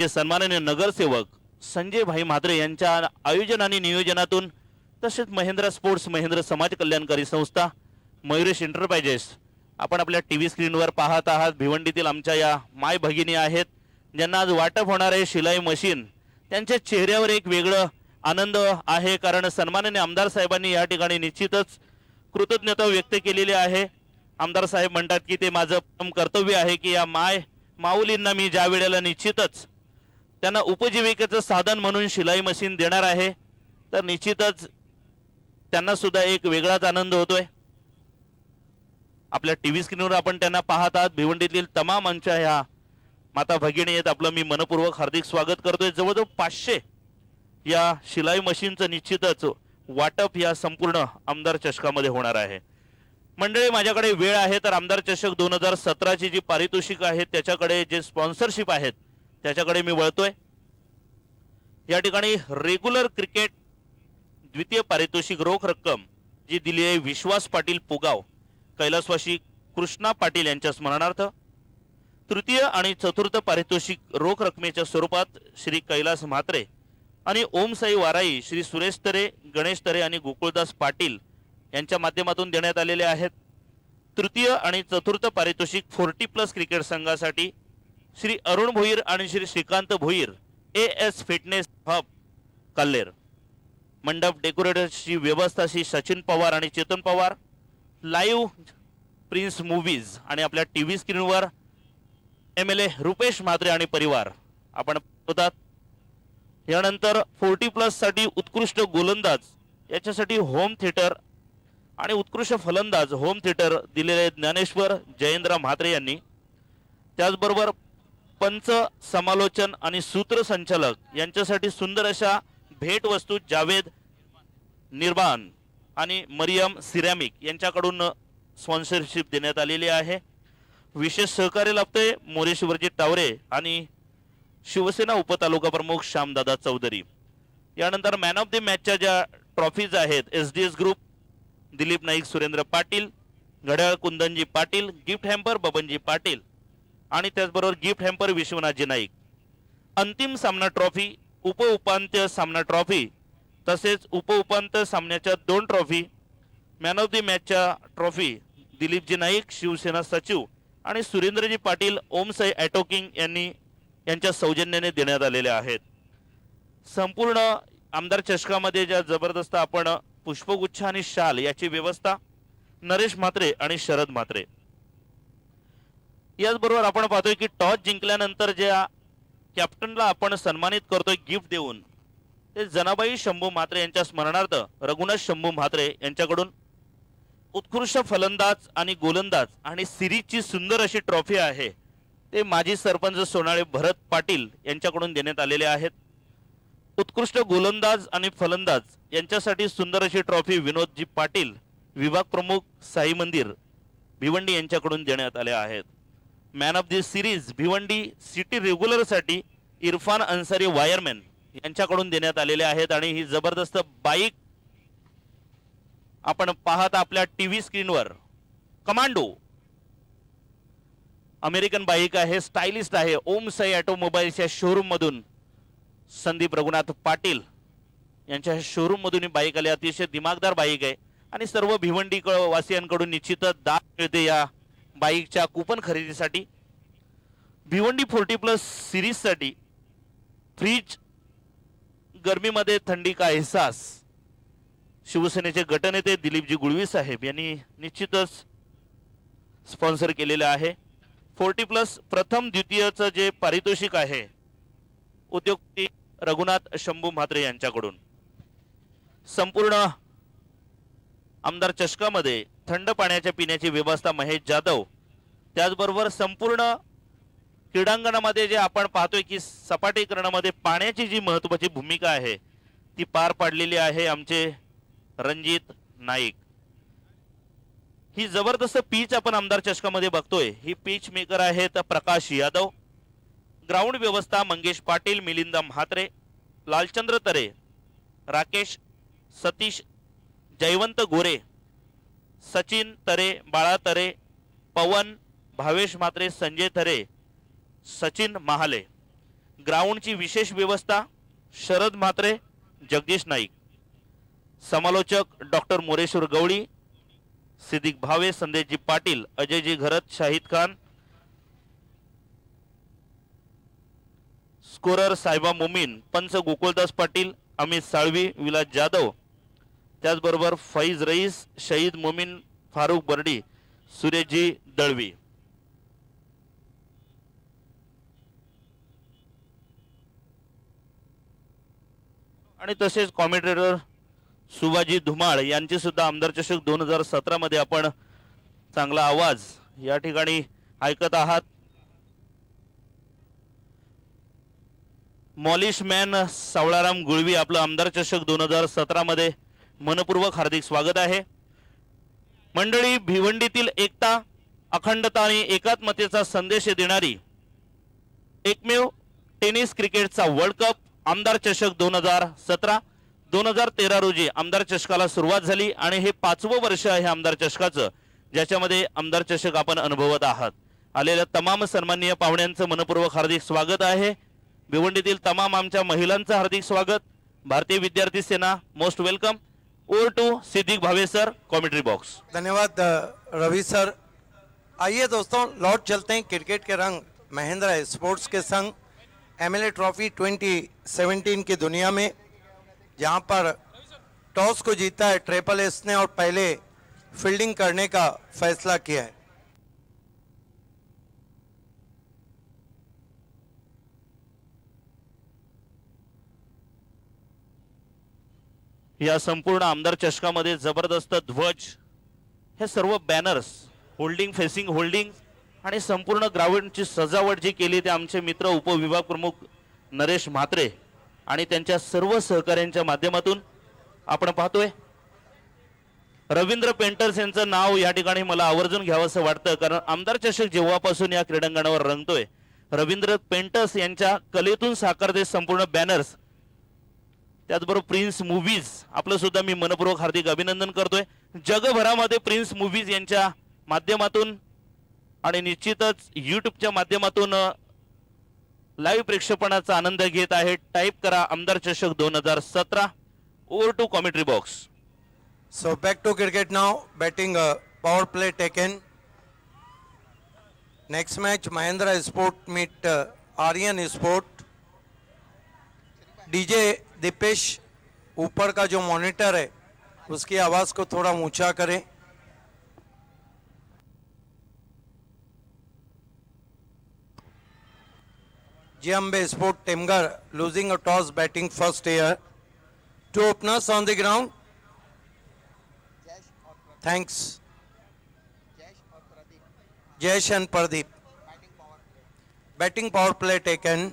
जे सन्माननीय नगरसेवक संजय भाई म्हात्रे यांच्या आयोजन आणि नियोजनातून तसेच महेंद्र स्पोर्ट्स महेंद्र समाज कल्याणकारी संस्था मयुरेश एंटरप्राइजेस आपण आपल्या टीव्ही स्क्रीनवर पाहत आहात। भिवंडीतील आमच्या या माय भगिनी आहेत ज्यांना आज वाटप होणार आहे शिलाई मशीन। त्यांच्या चेहऱ्यावर एक वेगळं आनंद आहे कारण सन्माननीय आमदार साहेबांनी या ठिकाणी निश्चितच कृतज्ञता व्यक्त केलेली आहे। आमदार साहेब म्हणतात की ते माझं कर्तव्य आहे की या माऊलींना मी ज्या वेळेला निश्चितच त्यांना उपजीविकेचं साधन म्हणून शिलाई मशीन देणार आहे तर निश्चितच त्यांना सुद्धा एक वेगळाच आनंद होतोय। आपल्या टीव्ही स्क्रीनवर आपण त्यांना पाहत आहात। भिवंडीतील तमाम आमच्या ह्या माता भगिनी आहेत, आपलं मी मनपूर्वक हार्दिक स्वागत करतोय। जवळजवळ 500 या शिलाई मशीनचं निश्चितच वाटप या संपूर्ण आमदार चषकामध्ये होणार आहे। मंडळी माझ्याकडे वेळ आहे तर आमदार चषक 2017 ची जी पारितोषिक आहेत त्याच्याकडे जे स्पॉन्सरशिप आहेत त्याच्याकडे मी वळतोय। या ठिकाणी रेग्युलर क्रिकेट द्वितीय पारितोषिक रोख रक्कम जी दिली आहे विश्वास पाटील पुगाव कैलासवासी कृष्णा पाटील यांच्या स्मरणार्थ। तृतीय आणि चतुर्थ पारितोषिक रोख रकमेच्या स्वरूपात श्री कैलास म्हात्रे आणि ओम साई वाराई श्री सुरेश तरे गणेश तरे आणि गोकुळदास पाटील यांच्या माध्यमातून देण्यात आलेले आहेत। तृतीय आणि चतुर्थ पारितोषिक 40+ क्रिकेट संघासाठी श्री अरुण भोईर आणि Shri Shrikant Bhoir AS fitness hub कल्लेर। मंडप डेकोरेटरची व्यवस्था श्री सचिन पवार आणि Chetan Pawar. Live prince movies आणि आपल्या टीव्ही स्क्रीनवर MLA रुपेश म्हात्रे आणि परिवार आपण होतात। यानंतर 40+ साठी उत्कृष्ट गोलंदाज याच्यासाठी होम थिएटर आणि उत्कृष्ट फलंदाज होम थिएटर दिलेले ज्ञानेश्वर जयेंद्र म्हात्रे यांनी। त्याचबरोबर पंच समालोचन आणि सूत्रसंचालक यांच्यासाठी सुंदर अशा भेट वस्तू जावेद निर्बान आणि मरियम सिरॅमिक यांच्याकडून स्पॉन्सरशिप देण्यात आलेली आहे। विशेष सहकार्य लाभते मोरेश्वरजी टावरे आणि शिवसेना उपतालुका प्रमुख श्यामदादा चौधरी। यानंतर मॅन ऑफ द मॅचच्या ज्या ट्रॉफीज आहेत SDS ग्रुप दिलीप नाईक सुरेंद्र पाटील, घड्याळ कुंदनजी पाटील, गिफ्ट हॅम्पर बबनजी पाटील आणि त्याचबरोबर गिफ्ट हॅम्पर विश्वनाथजी नाईक। अंतिम सामना ट्रॉफी उपांत्य सामना ट्रॉफी तसेच उपांत्य सामन्याच्या 2 ट्रॉफी मॅन ऑफ द मॅचच्या ट्रॉफी दिलीपजी नाईक शिवसेना सचिव आणि सुरेंद्रजी पाटील ओमसाई ऑटो किंग यांच्या सौजन्याने देण्यात आलेल्या आहेत। संपूर्ण आमदार चषकामध्ये ज्या जबरदस्त आपण पुष्पगुच्छ आणि शाल याची व्यवस्था नरेश म्हात्रे आणि शरद म्हात्रे। याचबरोबर आपण पाहतोय की टॉस जिंकल्यानंतर ज्या कॅप्टनला आपण सन्मानित करतोय गिफ्ट देऊन ते जनाबाई शंभू म्हात्रे यांच्या स्मरणार्थ रघुनाथ शंभू म्हात्रे यांच्याकडून उत्कृष्ट फलंदाज आणि गोलंदाज आणि सिरीजची सुंदर अशी ट्रॉफी आहे ते माजी सरपंच सोनाळे भरत पाटील यांच्याकडून देण्यात आलेले आहेत। उत्कृष्ट गोलंदाज आणि फलंदाज यांच्यासाठी सुंदर अशी ट्रॉफी विनोदजी पाटील विभाग प्रमुख साई मंदिर भिवंडी यांच्याकडून देण्यात आले आहेत। Man of the series Bhiwandi city regular साठी इरफान अन्सारी वायरमॅन यांच्याकडून देण्यात आलेले आहेत। आणि ही जबरदस्त बाईक आपण पाहत आपल्या टीव्ही स्क्रीनवर कमांडो अमेरिकन बाईक आहे, स्टायलिस्ट आहे। ओम साई ऑटोमोबाईल्सच्या शोरूम मधून संदीप रघुनाथ पाटील यांच्या शोरूम मधून ही बाईक आली। अतिशय दिमागदार बाईक आहे आणि सर्व भिवंडी वासियांकडून निश्चितच दाद मिळते या बाईकच्या कूपन खरेदीसाठी। भिवंडी 40+ सिरीज साठी फ्रीज गर्मीमध्ये थंडी का एहसास शिवसेनेचे गटनेते दिलीपजी गुळवी साहेब यांनी निश्चितच स्पॉन्सर केलेले आहे। 40+ प्रथम द्वितीयचं जे पारितोषिक आहे उद्योगपती रघुनाथ शंभू म्हात्रे यांच्याकडून। संपूर्ण आमदार चषकामध्ये थंड पाण्याच्या पिण्याची व्यवस्था महेश जाधव। त्याचबरोबर संपूर्ण क्रीडांगणामध्ये जे आपण पाहतोय की सपाटीकरणामध्ये पाण्याची जी महत्त्वाची भूमिका आहे ती पार पाडलेली आहे आमचे रणजित नाईक। ही जबरदस्त पिच आपण आमदार चषकामध्ये बघतोय। ही पिच मेकर आहेत प्रकाश यादव। ग्राउंड व्यवस्था मंगेश पाटील, मिलिंदा म्हात्रे, लालचंद्र तरे, राकेश सतीश, जयवंत गोरे, सचिन तरे, बाळा तरे, पवन भावेश म्हात्रे, संजय तरे, सचिन महाले। ग्राउंडची विशेष व्यवस्था शरद म्हात्रे, जगदीश नाईक. समालोचक डॉक्टर मोरेश्वर गवळी, सिद्दीक भावे, संदेशजी पाटील, अजयजी घरत, शाहिद खान. स्कोरर साहेबा मोमीन, पंच गोकुळदास पाटील, अमित साळवी, विलास जाधव. त्याचबरोबर फैज रईस, शहीद मोमीन, फारुख बर्डी, सुरेशजी दळवी. आणि तसेच कॉमेंटेटर सुभाजी धुमाळ यांची सुद्धा आमदार चषक 2017 मध्ये आपण चांगला आवाज या ठिकाणी ऐकत आहात. मॉलिशमॅन सावळाराम गुळवी, आपलं आमदार चषक 2017 मध्ये मनपूर्वक हार्दिक स्वागत आहे. मंडळी, भिवंडीतील एकता, अखंडता आणि एकात्मतेचा संदेश देणारी एकमेव टेनिस क्रिकेटचा वर्ल्ड कप आमदार चषक 2017. 2013 रोजी आमदार चषकाला सुरुवात झाली आणि हे 5वं वर्ष आहे आमदार चषकाचं, ज्याच्यामध्ये आमदार चषक आपण अनुभवत आहात. आलेल्या तमाम सन्माननीय पाहुण्यांचं मनपूर्वक हार्दिक स्वागत आहे. भिवंडीतील तमाम आमच्या महिलांचं हार्दिक स्वागत. Bharatiya Vidyarthi Sena most welcome. Over to Siddique Bhave sir, commentary box. धन्यवाद रवि सर. आइए दोस्तों, लौट चलते हैं क्रिकेट के रंग महिंद्रा स्पोर्ट्स के संग एमएलए ट्रॉफी 2017 की दुनिया में, जहां पर टॉस को जीता है ट्रिपल एस ने और पहले फील्डिंग करने का फैसला किया है. या संपूर्ण आमदार चषकामध्ये जबरदस्त ध्वज, हे सर्व बॅनर्स, होल्डिंग, फेसिंग होल्डिंग आणि संपूर्ण ग्राउंडची सजावट जी केली ते आमचे मित्र उपविभाग प्रमुख नरेश म्हात्रे आणि त्यांच्या सर्व सहकाऱ्यांच्या माध्यमातून आपण पाहतोय. रवींद्र पेंटर्स यांचं नाव या ठिकाणी मला आवर्जून घ्यावंसं वाटतं, कारण आमदार चषक जेव्हापासून या क्रीडांगणावर रंगतोय, रवींद्र पेंटर्स यांच्या कलेतून साकारते संपूर्ण बॅनर्स. त्याचबरोबर प्रिन्स मूव्हीज, आपलं सुद्धा मी मनपूर्वक हार्दिक अभिनंदन करतोय. जगभरामध्ये प्रिन्स मूव्हीज यांच्या माध्यमातून आणि निश्चितच यूट्यूबच्या माध्यमातून लाईव्ह प्रेक्षेपणाचा आनंद घेत आहे. टाईप करा Aamdar Chashak 2017. Over to commentary box. So back to cricket now. Batting power play taken. Next match Mahindra Sport meet Aryan Sport. DJ Deepesh, ऊपर का जो मॉनिटर है उसकी आवाज को थोड़ा ऊंचा करें. Jiambe Sport Temgar losing a toss, batting first here. Two openers on the ground. Thanks. Jayesh and Pradeep. Batting power play taken.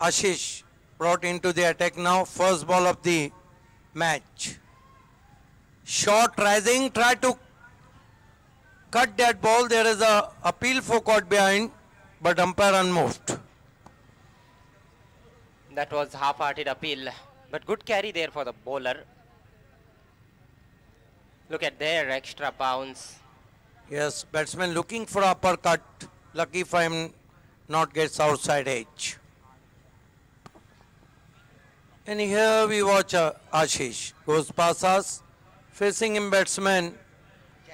Ashish brought into the attack now. First ball of the match. Shot rising, try to cut that ball. There is a appeal for caught behind, but umpire unmoved. That was half-hearted appeal, but good carry there for the bowler. Look at their extra bounce. Yes, batsman looking for uppercut. Lucky for him, not gets outside edge. And here we watch Ashish goes past us, facing him batsman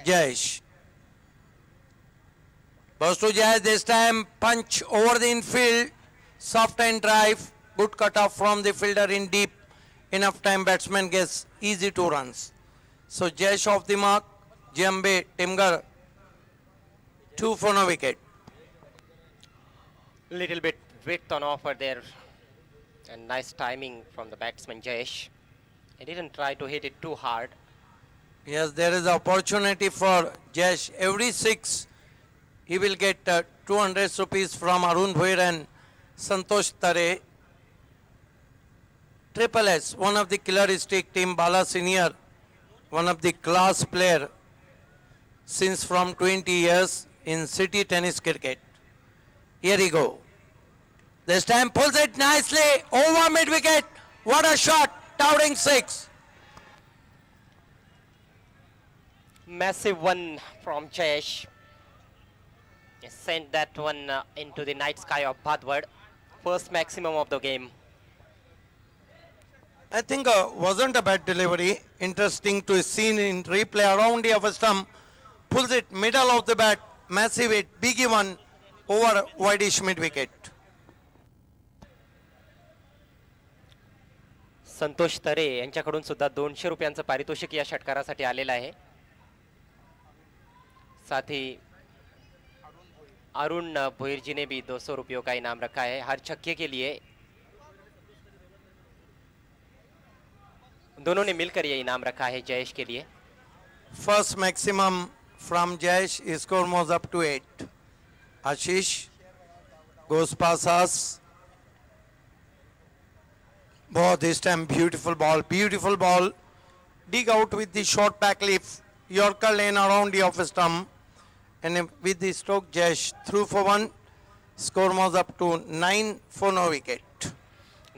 Jayesh. Goes to Jayesh this time, punch over the infield, soft and drive, good cut off from the fielder in deep, enough time batsman gets easy 2 runs. So Jayesh off the mark, Jiambe Timgar 2 for no wicket. Little bit width on offer there, and nice timing from the batsman Jayesh. He didn't try to hit it too hard. Yes, there is opportunity for Jayesh. Every 6 he will get 200 rupees from Arun Bhoir and Santosh Tare. Triple S, one of the killer stick team, Bala Senior, one of the class player since from 20 years in city tennis cricket. Here he go. This time pulls it nicely over mid wicket. What a shot, towering 6. Massive one from Jayesh. Sent that one into the night sky of Bhadwad. First maximum of the game. I think wasn't a bad delivery. Interesting to see in replay around the upper stump. Pulls it middle of the bat. Massive hit. Biggie one over wideish mid wicket. संतोष तरे यांच्याकडून सुद्धा 200 रुपयांचं पारितोषिक या षटकारासाठी आलेलं आहे. साथ ही अरुण भोईर जी ने भी 200 रुपयों का इनाम रखा है हर छक्के के लिए. दोनों ने मिलकर ये इनाम रखा है जयेश के लिए. First maximum from Jayesh. His score moves up to 8. Ashish goes past us. Oh, this time beautiful ball. Dig out with the short back leaf. Yorker lane around the off stump. And with the stroke, Jayesh through for 1. Score moves up to 9 for no wicket.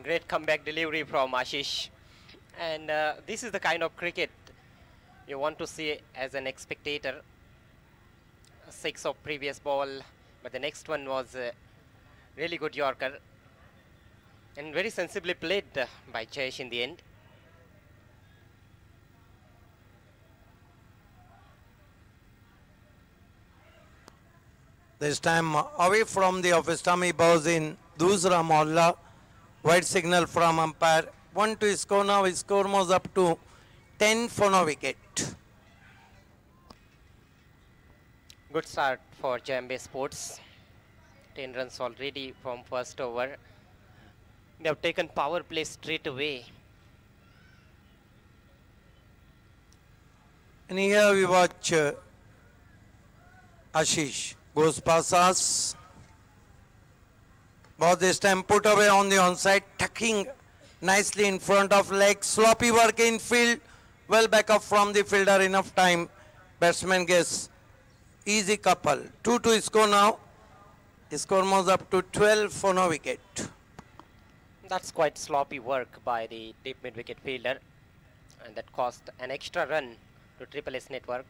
Great comeback delivery from Ashish. And this is the kind of cricket you want to see as an spectator. 6 of previous ball, but the next one was really good Yorker. And very sensibly played by Jayesh in the end. This time away from the office stump, he bows in Dusra Mohalla. White signal from umpire. 1 to score now. His score moves up to 10 for no wicket. Good start for Jambe Sports. 10 runs already from first over. They have taken power play straight away. And here we watch Ashish goes past us. But this time put away on the onside, tucking nicely in front of leg. Sloppy work in field. Well back up from the fielder. Enough time. Batsman gets easy couple. 2 to score now. His score moves up to 12 for no wicket. That's quite sloppy work by the deep mid-wicket fielder. And that cost an extra run to Triple S Network.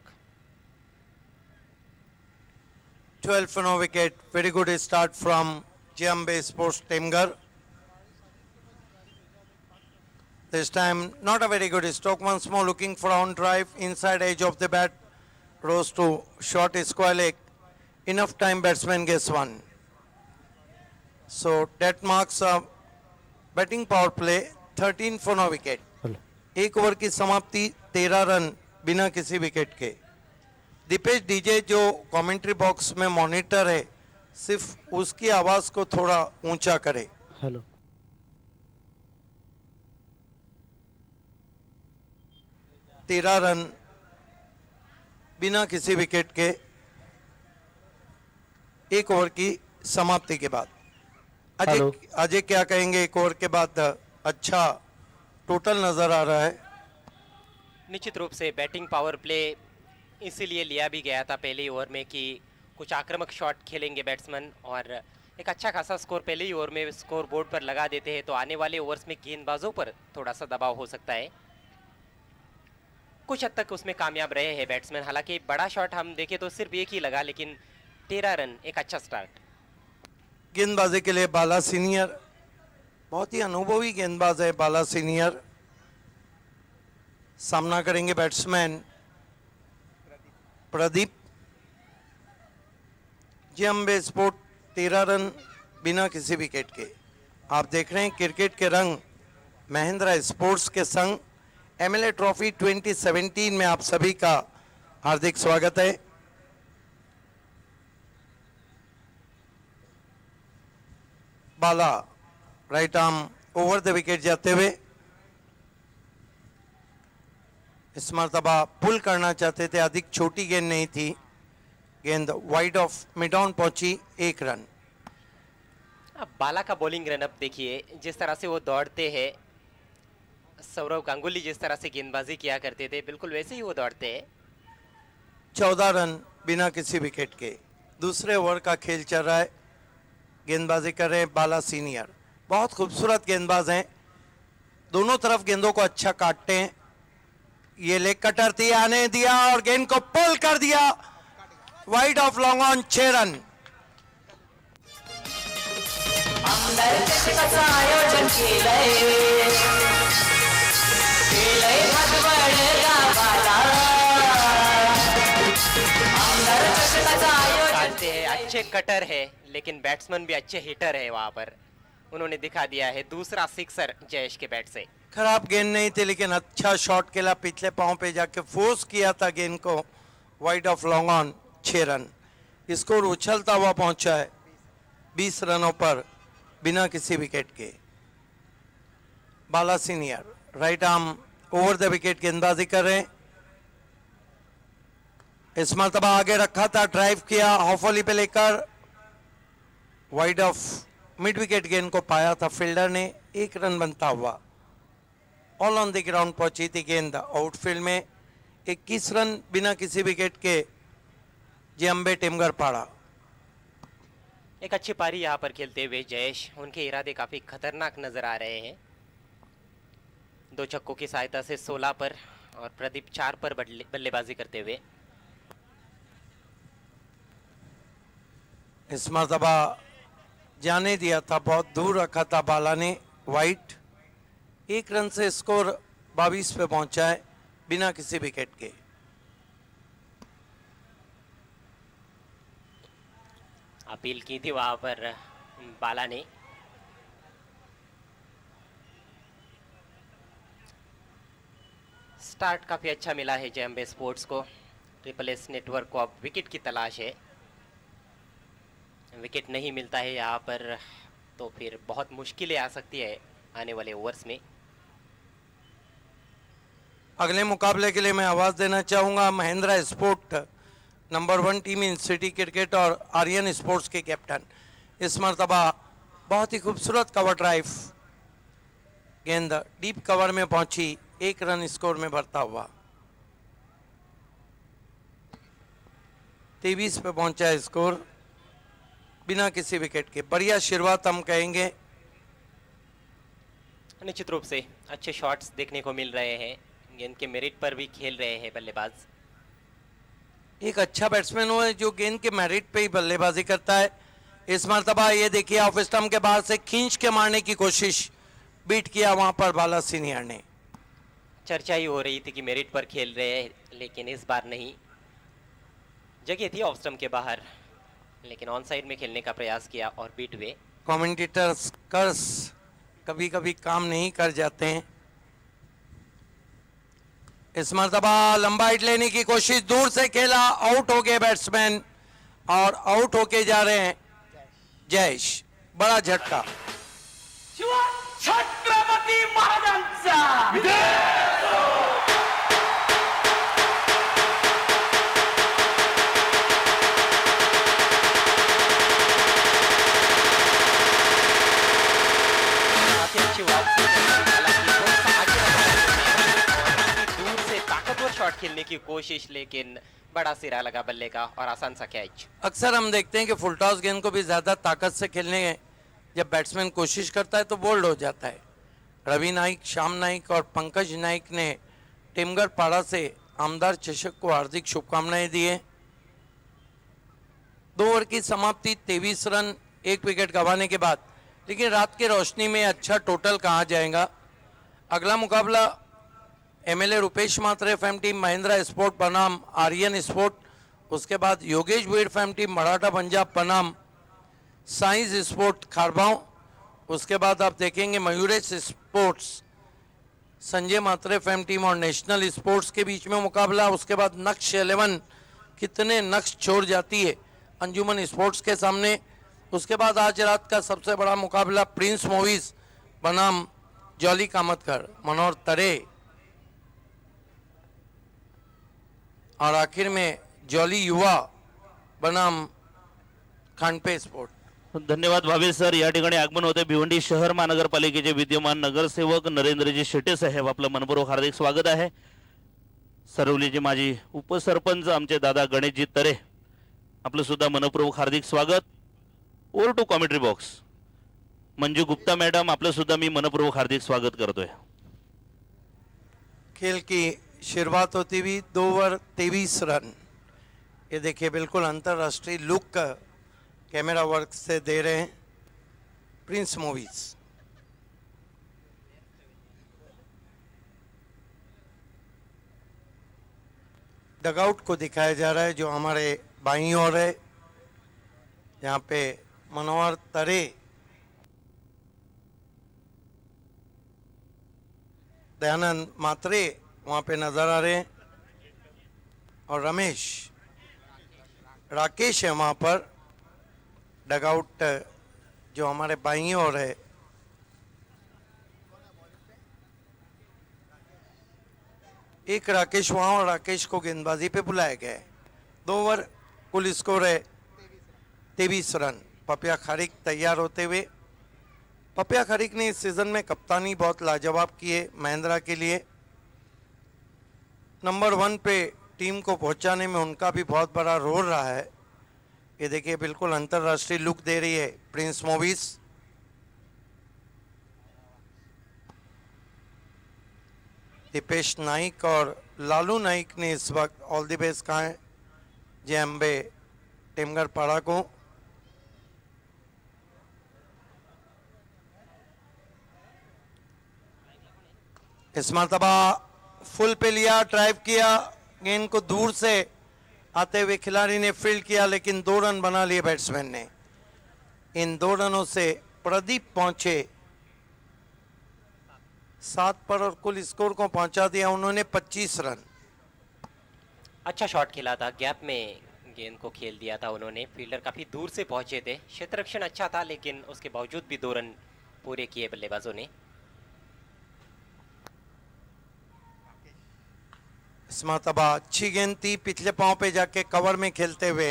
12 for no wicket. Very good start from Jambe Sports Temgar. This time not a very good stroke. Once more looking for on drive. Inside edge of the bat. Rose to short square leg. Enough time batsman gets one. So that marks a batting power play 13 for no wicket. एक over की समाप्ति 13 run बिना किसी wicket के. Deepesh DJ जो commentary box में monitor है सिर्फ उसकी आवाज को थोड़ा ऊंचा करे. हेलो 13 रन बिना किसी विकेट के एक ओवर की समाप्ति के बाद. हेलो. अजय क्या कहेंगे? एक ओवर के बाद अच्छा टोटल नजर आ रहा है. निश्चित रूप से बैटिंग पावर प्ले इसीलिए लिया भी गया था पहले ओवर में कि कुछ आक्रामक शॉट खेलेंगे बैट्समैन और एक अच्छा खासा स्कोर पहले ही ओवर में स्कोर बोर्ड पर लगा देते हैं तो आने वाले ओवर्स में गेंदबाजों पर थोड़ा सा दबाव हो सकता है. कुछ हद तक उसमें कामयाब रहे हैं बैट्समैन. हालांकि बड़ा शॉट हम देखें तो सिर्फ एक ही लगा, लेकिन 13 रन एक अच्छा स्टार्ट. गेंदबाजी के लिए बाला सीनियर बहुत ही अनुभवी गेंदबाज है. बाला सीनियर सामना करेंगे batsman Pradeep. Jambey sport 13 run बिना किसी विकेट के. आप देख रहे हैं क्रिकेट के रंग महिंद्रा स्पोर्ट्स के संग. एमएलए ट्रॉफी 2017 में आप सभी का हार्दिक स्वागत है. Bala right arm over the wicket जाते हुए इस मरतबा पुल करना चाहते थे. अधिक छोटी गेंद नहीं थी. गेंद वाइड ऑफ मिड ऑन पहुंची. 1 रन. अब बाला का बॉलिंग रनअप देखिए, जिस तरह से वो दौड़ते हैं. सौरव गांगुली जिस तरह से गेंदबाजी किया करते थे बिल्कुल वैसे ही वो दौड़ते हैं. 14 रन बिना किसी विकेट के. दूसरे ओवर का खेल चल रहा है. गेंदबाजी कर रहे हैं बाला सीनियर. बहुत खूबसूरत गेंदबाज हैं. दोनों तरफ गेंदों को अच्छा काटते हैं. ये लेग कटर थी, आने दिया और गेंद को पुल कर दिया. Wide of long on. 6 run. आमदार चषकाचं आयोजन केलंय भागवड गावाला आमदार चषकाचं आयोजन काटते हैं, अच्छे कटर है लेकिन बैट्समैन भी अच्छे हिटर है। वहां पर उन्होंने दिखा दिया है दूसरा सिक्सर जयेश के बैट से। खराब गेंद नहीं थी लेकिन अच्छा शॉट खेला, पिछले पांव पे जाके फोर्स किया था गेंद को, wide of long on, 6 run. Score उछलता हुआ पहुंचा है 20 रनों पर बिना किसी विकेट के। Bala senior right arm over the wicket गेंदबाजी कर रहे हैं। इस मरतबा आगे रखा था, ड्राइव किया ऑफ वॉली पे लेकर, वाइड ऑफ मिड विकेट गेंद को पाया था फील्डर ने, 1 रन बनता हुआ। ऑल ऑन द ग्राउंड पहुंची थी गेंद आउटफील्ड में। 21 रन बिना किसी विकेट के जेम्बे टिमगर पाड़ा। एक अच्छी पारी यहाँ पर खेलते हुए जयेश, उनके इरादे काफी खतरनाक नजर आ रहे हैं। 2 छक्कों की सहायता से 16 पर और प्रदीप 4 पर बल्लेबाजी करते हुए। इस मरतबा जाने दिया था, बहुत दूर रखा था बाला ने, वाइट। 1 रन से स्कोर 22 पे पहुंचा है बिना किसी विकेट के। अपील की थी वहां पर बाला ने। स्टार्ट काफी अच्छा मिला है जेएमबी स्पोर्ट्स को। ट्रिपल एस नेटवर्क को अब विकेट की तलाश है। विकेट नहीं मिलता है यहाँ पर तो फिर बहुत मुश्किलें आ सकती है आने वाले ओवर्स में। अगले मुकाबले के लिए मैं आवाज देना चाहूंगा महिंद्रा स्पोर्ट नंबर 1 टीम इन सिटी क्रिकेट और आर्यन स्पोर्ट्स के कैप्टन। इस मरतबा बहुत ही खूबसूरत कवर ड्राइव, गेंद डीप कवर में पहुंची, 1 रन स्कोर में भरता हुआ। 23 पे पहुंचा है स्कोर बिना किसी विकेट के। बढ़िया शुरुआत हम कहेंगे। निश्चित रूप से अच्छे शॉट्स देखने को मिल रहे हैं, गेंद के मेरिट पर भी खेल रहे हैं बल्लेबाज। एक अच्छा बैट्समैन हो जो गेंद के मेरिट पे ही बल्लेबाजी करता है। इस मरतबा ये देखिए ऑफ स्टंप के बाहर से खींच के मारने की कोशिश, बीट किया वहां पर बाला सीनियर ने। चर्चा ही हो रही थी कि मेरिट पर खेल रहे हैं लेकिन इस बार नहीं, जगह थी ऑफ स्टंप के बाहर लेकिन ऑन साइड में खेलने का प्रयास किया और बीट हुए। कमेंटेटर्स कर्स कभी कभी काम नहीं कर जाते हैं। इस मरतबा लंबा हिट लेने की कोशिश, दूर से खेला, आउट हो गए बैट्समैन और आउट होके जा रहे हैं जयेश। बड़ा झटका। छत्रपती महाराजांचा काफी अच्छी वापसी है, हालांकि थोड़ा सा आगे रखा है। दूर से ताकतवर शॉट खेलने की कोशिश लेकिन बड़ा सिरा लगा बल्ले का और आसान सा कैच। अक्सर हम देखते हैं कि फुल टॉस गेंद को भी ज्यादा ताकत से खेलने जब बैट्समैन कोशिश करता है तो बोल्ड हो जाता है। रवि नाइक, श्याम नाइक और पंकज नाइक ने टिमगर पाड़ा से आमदार चषक को हार्दिक शुभकामनाएं दी है। 2 ओवर की समाप्ति, 23 रन 1 विकेट गंवाने के बाद, लेकिन रात की रोशनी में अच्छा टोटल कहाँ जाएगा। अगला मुकाबला एमएलए रुपेश मात्रे एफएम टीम महिंद्रा स्पोर्ट बनाम आर्यन स्पोर्ट, उसके बाद योगेश भीड़ एफएम टीम मराठा पंजाब बनाम साइंस स्पोर्ट खारबाव, उसके बाद आप देखेंगे मयूरेश स्पोर्ट्स संजय मात्रे एफएम टीम और नेशनल स्पोर्ट्स के बीच में मुकाबला। उसके बाद नक्श 11 कितने नक्श छोड़ जाती है अंजुमन स्पोर्ट्स के सामने। उसके बाद आज रात का सबसे बड़ा मुकाबला प्रिंस मूवीज बनाम जॉली कामतकर मनोहर तरे, और आखिर में जॉली युवा बनाम खानपे स्पोर्ट। धन्यवाद भावेश सर. या ठिकाणी आगमन होते भिवंडी शहर महानगरपालिकेचे विद्यमान नगरसेवक नरेंद्रजी शेटे साहेब, आपलं मनपूर्वक हार्दिक स्वागत आहे. सरवलीचे माजी उपसरपंच आमचे दादा गणेशजी तरे, आपलं सुद्धा मनपूर्वक हार्दिक स्वागत. Over to commentary box Manju Gupta madam, आपलं सुद्धा मी मनपूर्वक हार्दिक स्वागत करतोय. खेल की शुरुआत होती हुई 2 ओवर 23 रन. ये देखिए बिल्कुल अंतर्राष्ट्रीय लुक कैमरा वर्क से दे रहे हैं. Prince movies. डगआउट को दिखाया जा रहा है जो हमारे बाईं ओर है। यहाँ पे मनोहर तरे, दयानंद मात्रे वहाँ पे नजर आ रहे हैं और रमेश, राकेश है वहाँ पर। डगआउट जो हमारे बाईं ओर है। एक राकेश वहाँ और राकेश को गेंदबाजी पे बुलाया गया है। 2 ओवर, कुल स्कोर है 23 रन। पपिया खारिक तैयार होते हुए। पपिया खारिक ने इस सीजन में कप्तानी बहुत लाजवाब की है महिंद्रा के लिए। नंबर 1 पे टीम को पहुंचाने में उनका भी बहुत बड़ा रोल रहा है। ये देखिए बिल्कुल अंतर्राष्ट्रीय लुक दे रही है प्रिंस मूवीज। दीपेश नाइक और लालू नाइक ने इस वक्त ऑल द बेस्ट कहा है जय अम्बे टेमगर पाड़ा को। इस मरतबा फुल पे लिया, ड्राइव किया, गेंद को दूर से आते हुए खिलाड़ी ने फील्ड किया लेकिन 2 रन बना लिए बैट्समैन ने। इन 2 रनों से प्रदीप पहुंचे 7 पर और कुल स्कोर को पहुंचा दिया उन्होंने 25 रन। अच्छा शॉट खेला था, गैप में गेंद को खेल दिया था उन्होंने। फील्डर काफी दूर से पहुंचे थे। क्षेत्र रक्षण अच्छा था लेकिन उसके बावजूद भी 2 रन पूरे किए बल्लेबाजों ने। इस मरतबा अच्छी गेंद थी, पिछले पांव पे जाके कवर में खेलते हुए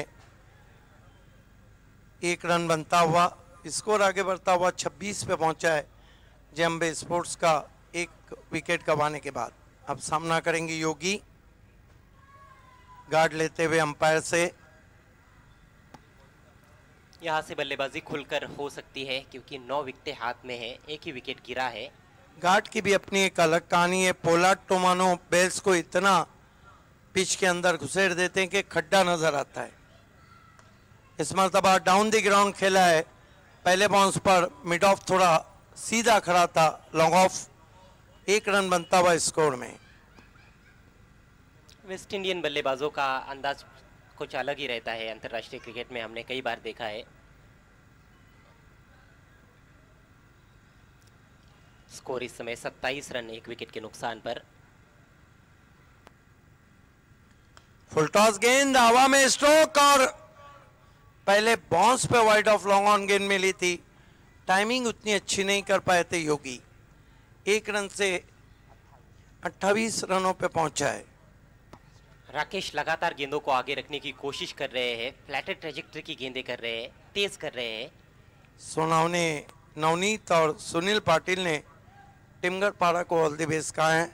1 रन बनता हुआ। स्कोर आगे बढ़ता हुआ 26 पे पहुंचा है जेएमबी स्पोर्ट्स का 1 विकेट गंवाने के बाद। अब सामना करेंगे योगी, गार्ड लेते हुए अंपायर से। यहाँ से बल्लेबाजी खुलकर हो सकती है क्योंकि 9 विकेटें हाथ में है, 1 ही विकेट गिरा है। गार्ड की भी अपनी एक अलग कहानी है। पोलार्ड टोमानो बेल्स को इतना पिच के अंदर घुसेड़ देते हैं कि खड्डा नजर आता है। इस मरतबा डाउन द ग्राउंड खेला है। पहले बाउंस पर मिड ऑफ थोड़ा सीधा खड़ा था, लॉन्ग ऑफ। 1 रन बनता हुआ स्कोर में। वेस्ट इंडियन बल्लेबाजों का अंदाज कुछ अलग ही रहता है। अंतर्राष्ट्रीय क्रिकेट में हमने कई बार देखा है। स्कोर इस समय 27 रन 1 विकेट के नुकसान पर। फुल टॉस गेंद हवा में स्ट्रोक और पहले बाउंस पे वाइड ऑफ लॉन्ग ऑन गेंद मिली थी। टाइमिंग उतनी अच्छी नहीं कर पाए थे योगी। 1 रन से 28 रनों पे पहुंचा है। राकेश लगातार गेंदों को आगे रखने की कोशिश कर रहे हैं। फ्लैटेड ट्रेजेक्टरी की गेंदें कर रहे हैं, तेज कर रहे हैं। सोनावने, नवनीत और सुनील पाटिल ने टिमगर पाड़ा को ऑल द बेस्ट कहा है।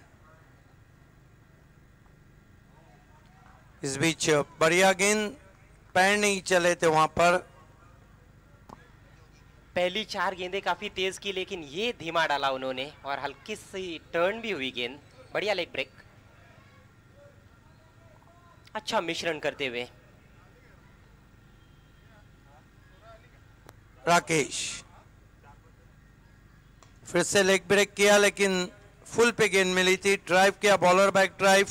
इस बीच बढ़िया गेंद, पैर नहीं चले थे वहां पर। पहली 4 गेंदें काफी तेज की लेकिन ये धीमा डाला उन्होंने और हल्की सी टर्न भी हुई गेंद। बढ़िया लेग ब्रेक, अच्छा मिश्रण करते हुए। राकेश फिर से लेग ब्रेक किया लेकिन फुल पे गेंद मिली थी। ड्राइव किया, बॉलर बैक ड्राइव।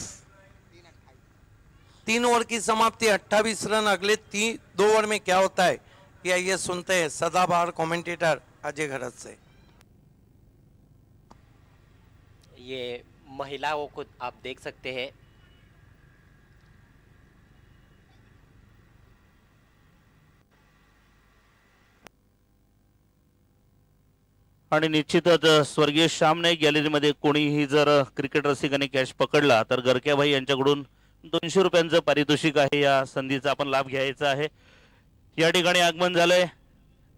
3 ओवर की समाप्ति, 28 रन। अगले 2 ओवर में क्या होता है ये आइए सुनते हैं सदाबहार कमेंटेटर अजय घरत से। ये महिलाओं को आप देख सकते हैं। आणि निश्चितच स्वर्गीय श्याम नाईक गॅलरीमध्ये कोणीही जर क्रिकेट रसिकाने कॅच पकडला तर गरक्याभाई यांच्याकडून 200 रुपयांचं पारितोषिक आहे। या संधीचा आपण लाभ घ्यायचा आहे। या ठिकाणी आगमन झालंय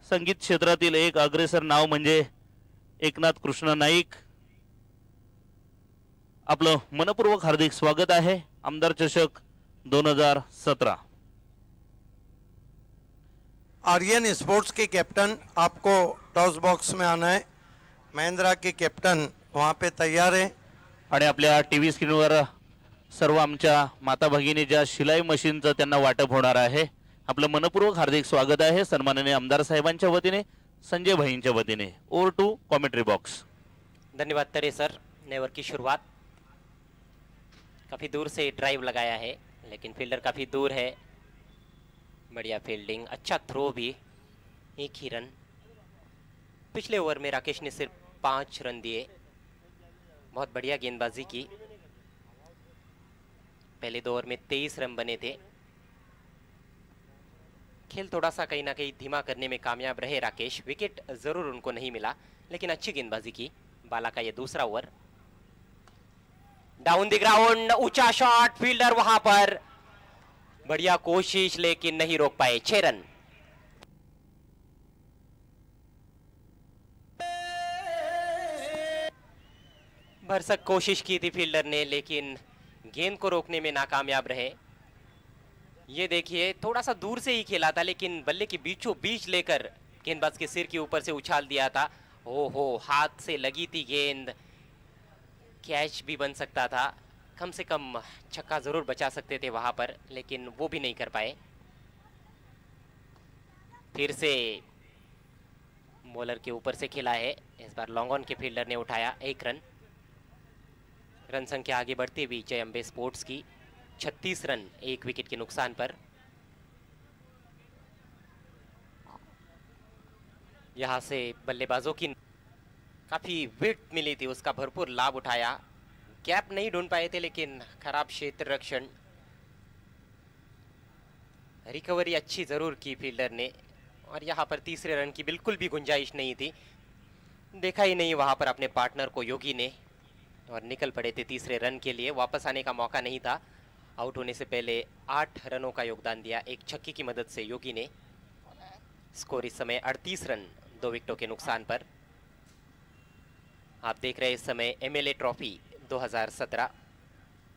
संगीत क्षेत्रातील एक अग्रेसर नाव म्हणजे एकनाथ कृष्ण नाईक। आपलं मनपूर्वक हार्दिक स्वागत आहे। आमदार चषक 2017। आर्यन स्पोर्ट्स के कैप्टन, आपको टॉस बॉक्स में आना है। महिंद्रा के कैप्टन वहां पे तैयार है। आणि आपल्या टीव्ही स्क्रीनवर सर्व आमच्या माता भगिनी ज्या शिलाई मशीनचं त्यांना वाटप होणार आहे। आपलं मनपूर्वक हार्दिक स्वागत आहे। सन्माननीय आमदार साहेबांच्या वतीने संजय भाईंच्या वतीने. Over to commentary box. धन्यवाद तरे सर ने ओवर की शुरुआत. काफ़ी दूर से ड्राइव लगाया है लेकिन फील्डर काफ़ी दूर है. बढ़िया फील्डिंग, अच्छा थ्रो भी, एक ही रन. पिछले ओवर में राकेश ने सिर्फ 5 रन दिए. बहुत बढ़िया गेंदबाजी की. पहले 2 ओवर में 23 रन बने थे. खेल थोड़ा सा कहीं ना कहीं धीमा करने में कामयाब रहे राकेश. विकेट जरूर उनको नहीं मिला लेकिन अच्छी गेंदबाजी की. बाला का ये दूसरा ओवर. डाउन द ग्राउंड, ऊंचा शॉट, फील्डर वहां पर. बढ़िया कोशिश लेकिन नहीं रोक पाए. 6 रन. भरसक कोशिश की थी फील्डर ने लेकिन गेंद को रोकने में नाकामयाब रहे. ये देखिए थोड़ा सा दूर से ही खेला था लेकिन बल्ले के बीचों बीच लेकर गेंदबाज के सिर के ऊपर से उछाल दिया था. ओहो, हाथ से लगी थी गेंद. कैच भी बन सकता था. कम से कम छक्का जरूर बचा सकते थे वहां पर लेकिन वो भी नहीं कर पाए. फिर से बॉलर के ऊपर से खेला है. इस बार लॉन्ग ऑन के फील्डर ने उठाया 1 रन. रन संख्या आगे बढ़ती हुई जय अम्बे स्पोर्ट्स की 36 रन 1 विकेट के नुकसान पर. यहां से बल्लेबाजों की काफी विड्थ मिली थी, उसका भरपूर लाभ उठाया. गैप नहीं ढूंढ पाए थे लेकिन खराब क्षेत्र रक्षण. रिकवरी अच्छी जरूर की फील्डर ने और यहां पर तीसरे रन की बिल्कुल भी गुंजाइश नहीं थी. देखा ही नहीं वहां पर अपने पार्टनर को योगी ने और निकल पड़े थे तीसरे रन के लिए. वापस आने का मौका नहीं था. आउट होने से पहले 8 रनों का योगदान दिया एक छक्के की मदद से योगी ने. स्कोर इस समय 38 रन 2 विकेटों के नुकसान पर. आप देख रहे हैं इस समय एमएलए ट्रॉफी 2017.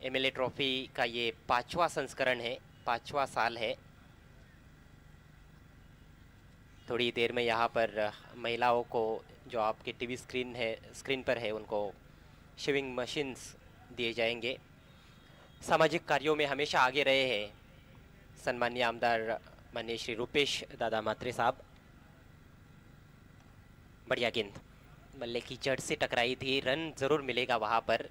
एमएलए ट्रॉफी का ये 5वां संस्करण है, 5वां साल है. थोड़ी देर में यहाँ पर महिलाओं को जो आपके टीवी स्क्रीन पर है उनको शेविंग मशीन्स दिए जाएंगे. सामाजिक कार्यों में हमेशा आगे रहे हैं सन्माननीय आमदार माननीय श्री रूपेश दादा मात्रे साहब. बढ़िया गेंद, बल्ले की जड़ से टकराई थी. रन जरूर मिलेगा वहां पर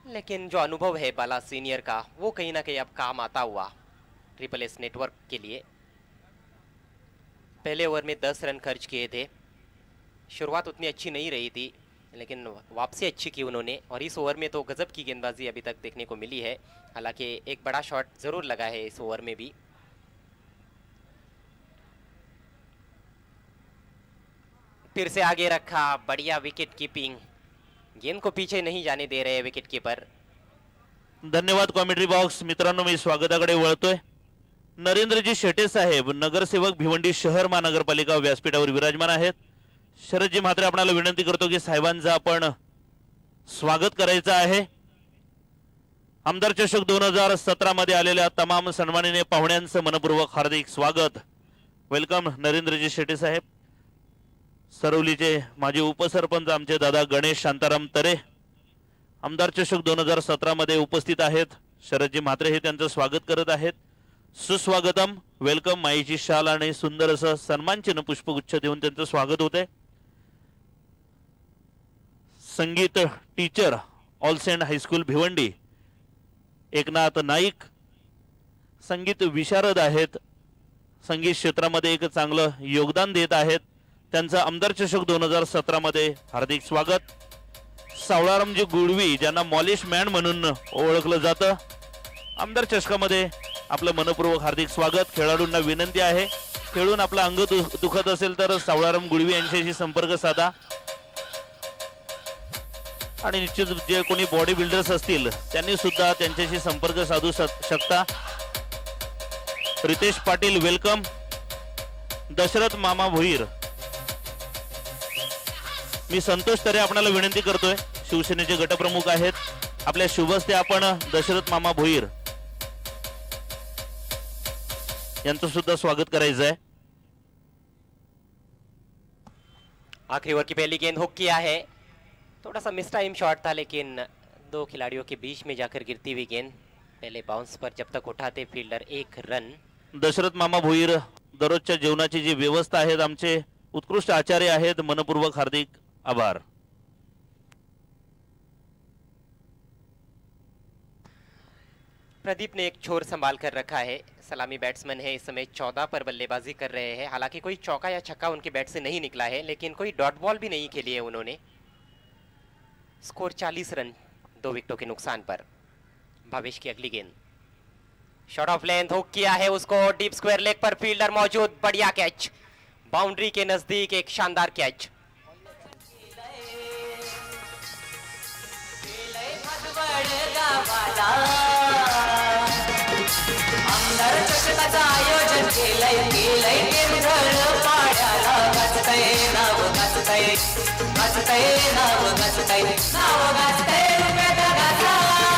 लेकिन जो अनुभव है बाला सीनियर का वो कहीं ना कहीं अब काम आता हुआ ट्रिपल एस नेटवर्क के लिए. पहले ओवर में 10 रन खर्च किए थे. शुरुआत उतनी अच्छी नहीं रही थी लेकिन वापसी अच्छी की उन्होंने और इस ओवर में तो गजब की गेंदबाजी अभी तक देखने को मिली है. हालांकि एक बड़ा शॉट जरूर लगा है इस ओवर में भी. फिर से आगे रखा, बढ़िया विकेट कीपिंग. गेंद को पीछे नहीं जाने दे रहे विकेट कीपर. धन्यवाद कॉमेंट्री बॉक्स. मित्रांनो, मी स्वागताकडे वळतोय. नरेंद्रजी शेटे साहेब, नगरसेवक भिवंडी शहर महानगरपालिका व्यासपीठावर विराजमान आहेत. शरदजी म्हात्रे, आपल्याला विनंती करतो की साहेबांचं आपण स्वागत करायचं आहे. आमदार चषक 2017 मध्ये आलेल्या तमाम सन्माननीय पाहुण्यांचं मनपूर्वक हार्दिक स्वागत. वेलकम नरेंद्रजी शेटे साहेब. सरवलीचे माजी उपसरपंच आमचे दादा गणेश शांताराम तरे आमदार चषक 2017 मध्ये उपस्थित आहेत. शरदजी म्हात्रे हे त्यांचं स्वागत करत आहेत. सुस्वागतम, वेलकम. माईची शाल आणि सुंदर असं सन्मानचिन्ह पुष्पगुच्छ देऊन त्यांचं स्वागत होते. संगीत teacher all saint high school Bhiwandi Eknath Naik संगीत विशारद आहेत. संगीत क्षेत्रामध्ये एक चांगलं योगदान देत आहेत. त्यांचं आमदार चषक 2017 मध्ये हार्दिक स्वागत. सावळारामजी गुळवी, ज्यांना मॉलिश मॅन म्हणून ओळखलं जातं, आमदार चषकामध्ये आपलं मनपूर्वक हार्दिक स्वागत. खेळाडूंना विनंती आहे, खेळून आपलं अंग दुखत असेल तर सावळाराम गुळवी यांच्याशी संपर्क साधा. आणि निश्चित जे कोणी बॉडी बिल्डर्स असतील त्यांनी सुद्धा त्यांच्याशी संपर्क साधू शकता. रितेश पाटील, वेलकम. दशरथ मामा भोईर, मी संतोष तरे आपल्याला विनंती करतोय, शिवसेनेचे गटप्रमुख आहेत. आपल्या शुभस्ते आपण दशरथ मामा भोईर यांचं सुद्धा स्वागत करायचं आहे. आखिरी ओवर की पहली गेंद हुक किया है. थोड़ा सा मिस टाइम शॉट था लेकिन 2 खिलाड़ियों के बीच में जाकर गिरती हुई गेंद. पहले बाउंस पर जब तक उठाते फील्डर 1 रन. दशरथ मामा भोईर, दररोजच्या जेवणाची जी व्यवस्था आहेत आमचे उत्कृष्ट आचार्य आहेत, मनपूर्वक हार्दिक आभार. प्रदीप ने एक छोर संभाल कर रखा है. सलामी बैट्समैन है, इस समय 14 पर बल्लेबाजी कर रहे हैं. हालांकि कोई चौका या छक्का उनके बैट से नहीं निकला है, लेकिन कोई डॉट बॉल भी नहीं खेली है उन्होंने. स्कोर 40 रन 2 विकेटों के नुकसान पर. भावेश की अगली गेंद, शॉट ऑफ लेंथ हुक किया है उसको, डीप स्क्वायर लेग पर फील्डर मौजूद. बढ़िया कैच, बाउंड्री के नजदीक एक शानदार कैच. आमदार चषकाचं आयोजन केलंय केलंय गिरधर पाड्याला गाजतय नाव गाजतय गाजतय नाव गाजतय नाव गाजतय रुपयाचा गाजा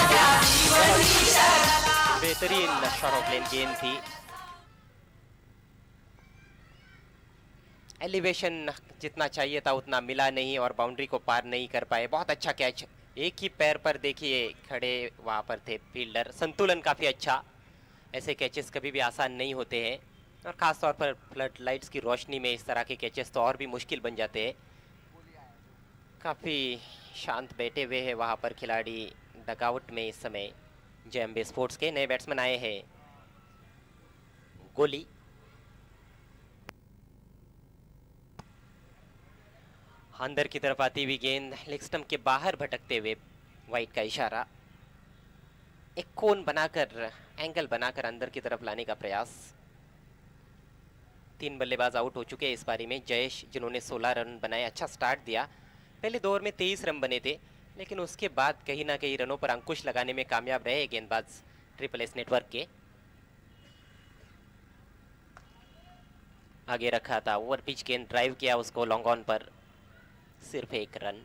त्या भिवंडी शहराला. बेहतरीन शॉट ऑफ लेंथ गेंद थी. एलिवेशन जितना चाहिए था उतना मिला नहीं और बाउंड्री को पार नहीं कर पाए. बहुत अच्छा कैच, एक ही पैर पर देखिए खड़े वहां पर थे फील्डर. संतुलन काफी अच्छा. ऐसे कैचेस कभी भी आसान नहीं होते हैं और खास तौर पर फ्लड लाइट्स की रोशनी में इस तरह के कैचेस तो और भी मुश्किल बन जाते हैं. काफी शांत बैठे हुए हैं वहां पर खिलाड़ी डगआउट में. इस समय जेएमबी स्पोर्ट्स के नए बैट्समैन आए हैं. गोली, अंदर की तरफ आती हुई गेंद, लेग स्टंप के बाहर भटकते हुए वाइट का इशारा. एक कोन बनाकर, एंगल बनाकर अंदर की तरफ लाने का प्रयास. 3 बल्लेबाज आउट हो चुके हैं इस पारी में. जयेश जिन्होंने 16 रन बनाए, अच्छा स्टार्ट दिया. पहले 2 ओवर में 23 रन बने थे, लेकिन उसके बाद कहीं ना कहीं रनों पर अंकुश लगाने में कामयाब रहे गेंदबाज ट्रिपल एस नेटवर्क के. आगे रखा था, ओवर पिच गेंद ड्राइव किया उसको लॉन्ग ऑन पर. सिर्फ 1 रन.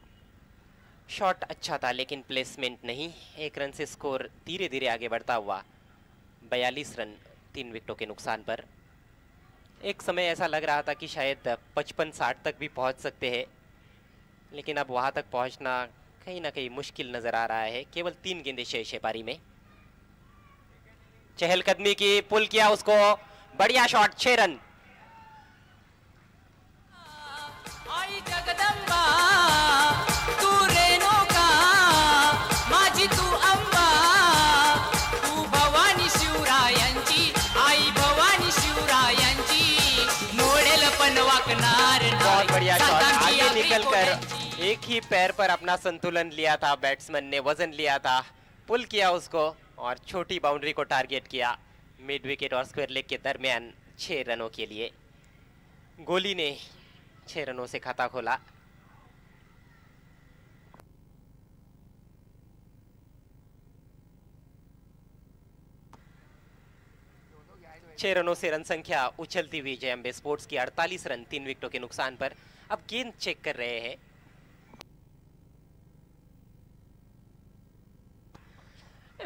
शॉट अच्छा था लेकिन प्लेसमेंट नहीं. 1 रन से स्कोर धीरे धीरे आगे बढ़ता हुआ 42 रन 3 विकेटों के नुकसान पर. एक समय ऐसा लग रहा था कि शायद 55-60 तक भी पहुंच सकते हैं, लेकिन अब वहां तक पहुंचना कहीं ना कहीं मुश्किल नजर आ रहा है. केवल 3 गेंदें शेष है पारी में. चहलकदमी की, पुल किया उसको, बढ़िया शॉट, 6 रन. आई जगदंबा तू रेणुका माझी तू अंबा तू भवानी शिवरायांची आई भवानी शिवरायांची मोडेल पण वाकणार नाही. बहुत बढ़िया शॉट. सातांची आगे आपली निकलकर पोरांची. एक ही पैर पर अपना संतुलन लिया था बैट्समैन ने, वजन लिया था, पुल किया उसको और छोटी बाउंड्री को टारगेट किया. मिड विकेट और स्क्वायर लेग के दरमियान 6 रनों के लिए गोली ने 6 रनों से खाता खोला. छह रनों से रन संख्या उछलती हुई जेएमबी स्पोर्ट्स की. 48 रन 3 विकेटों के नुकसान पर. अब गेंद चेक कर रहे हैं.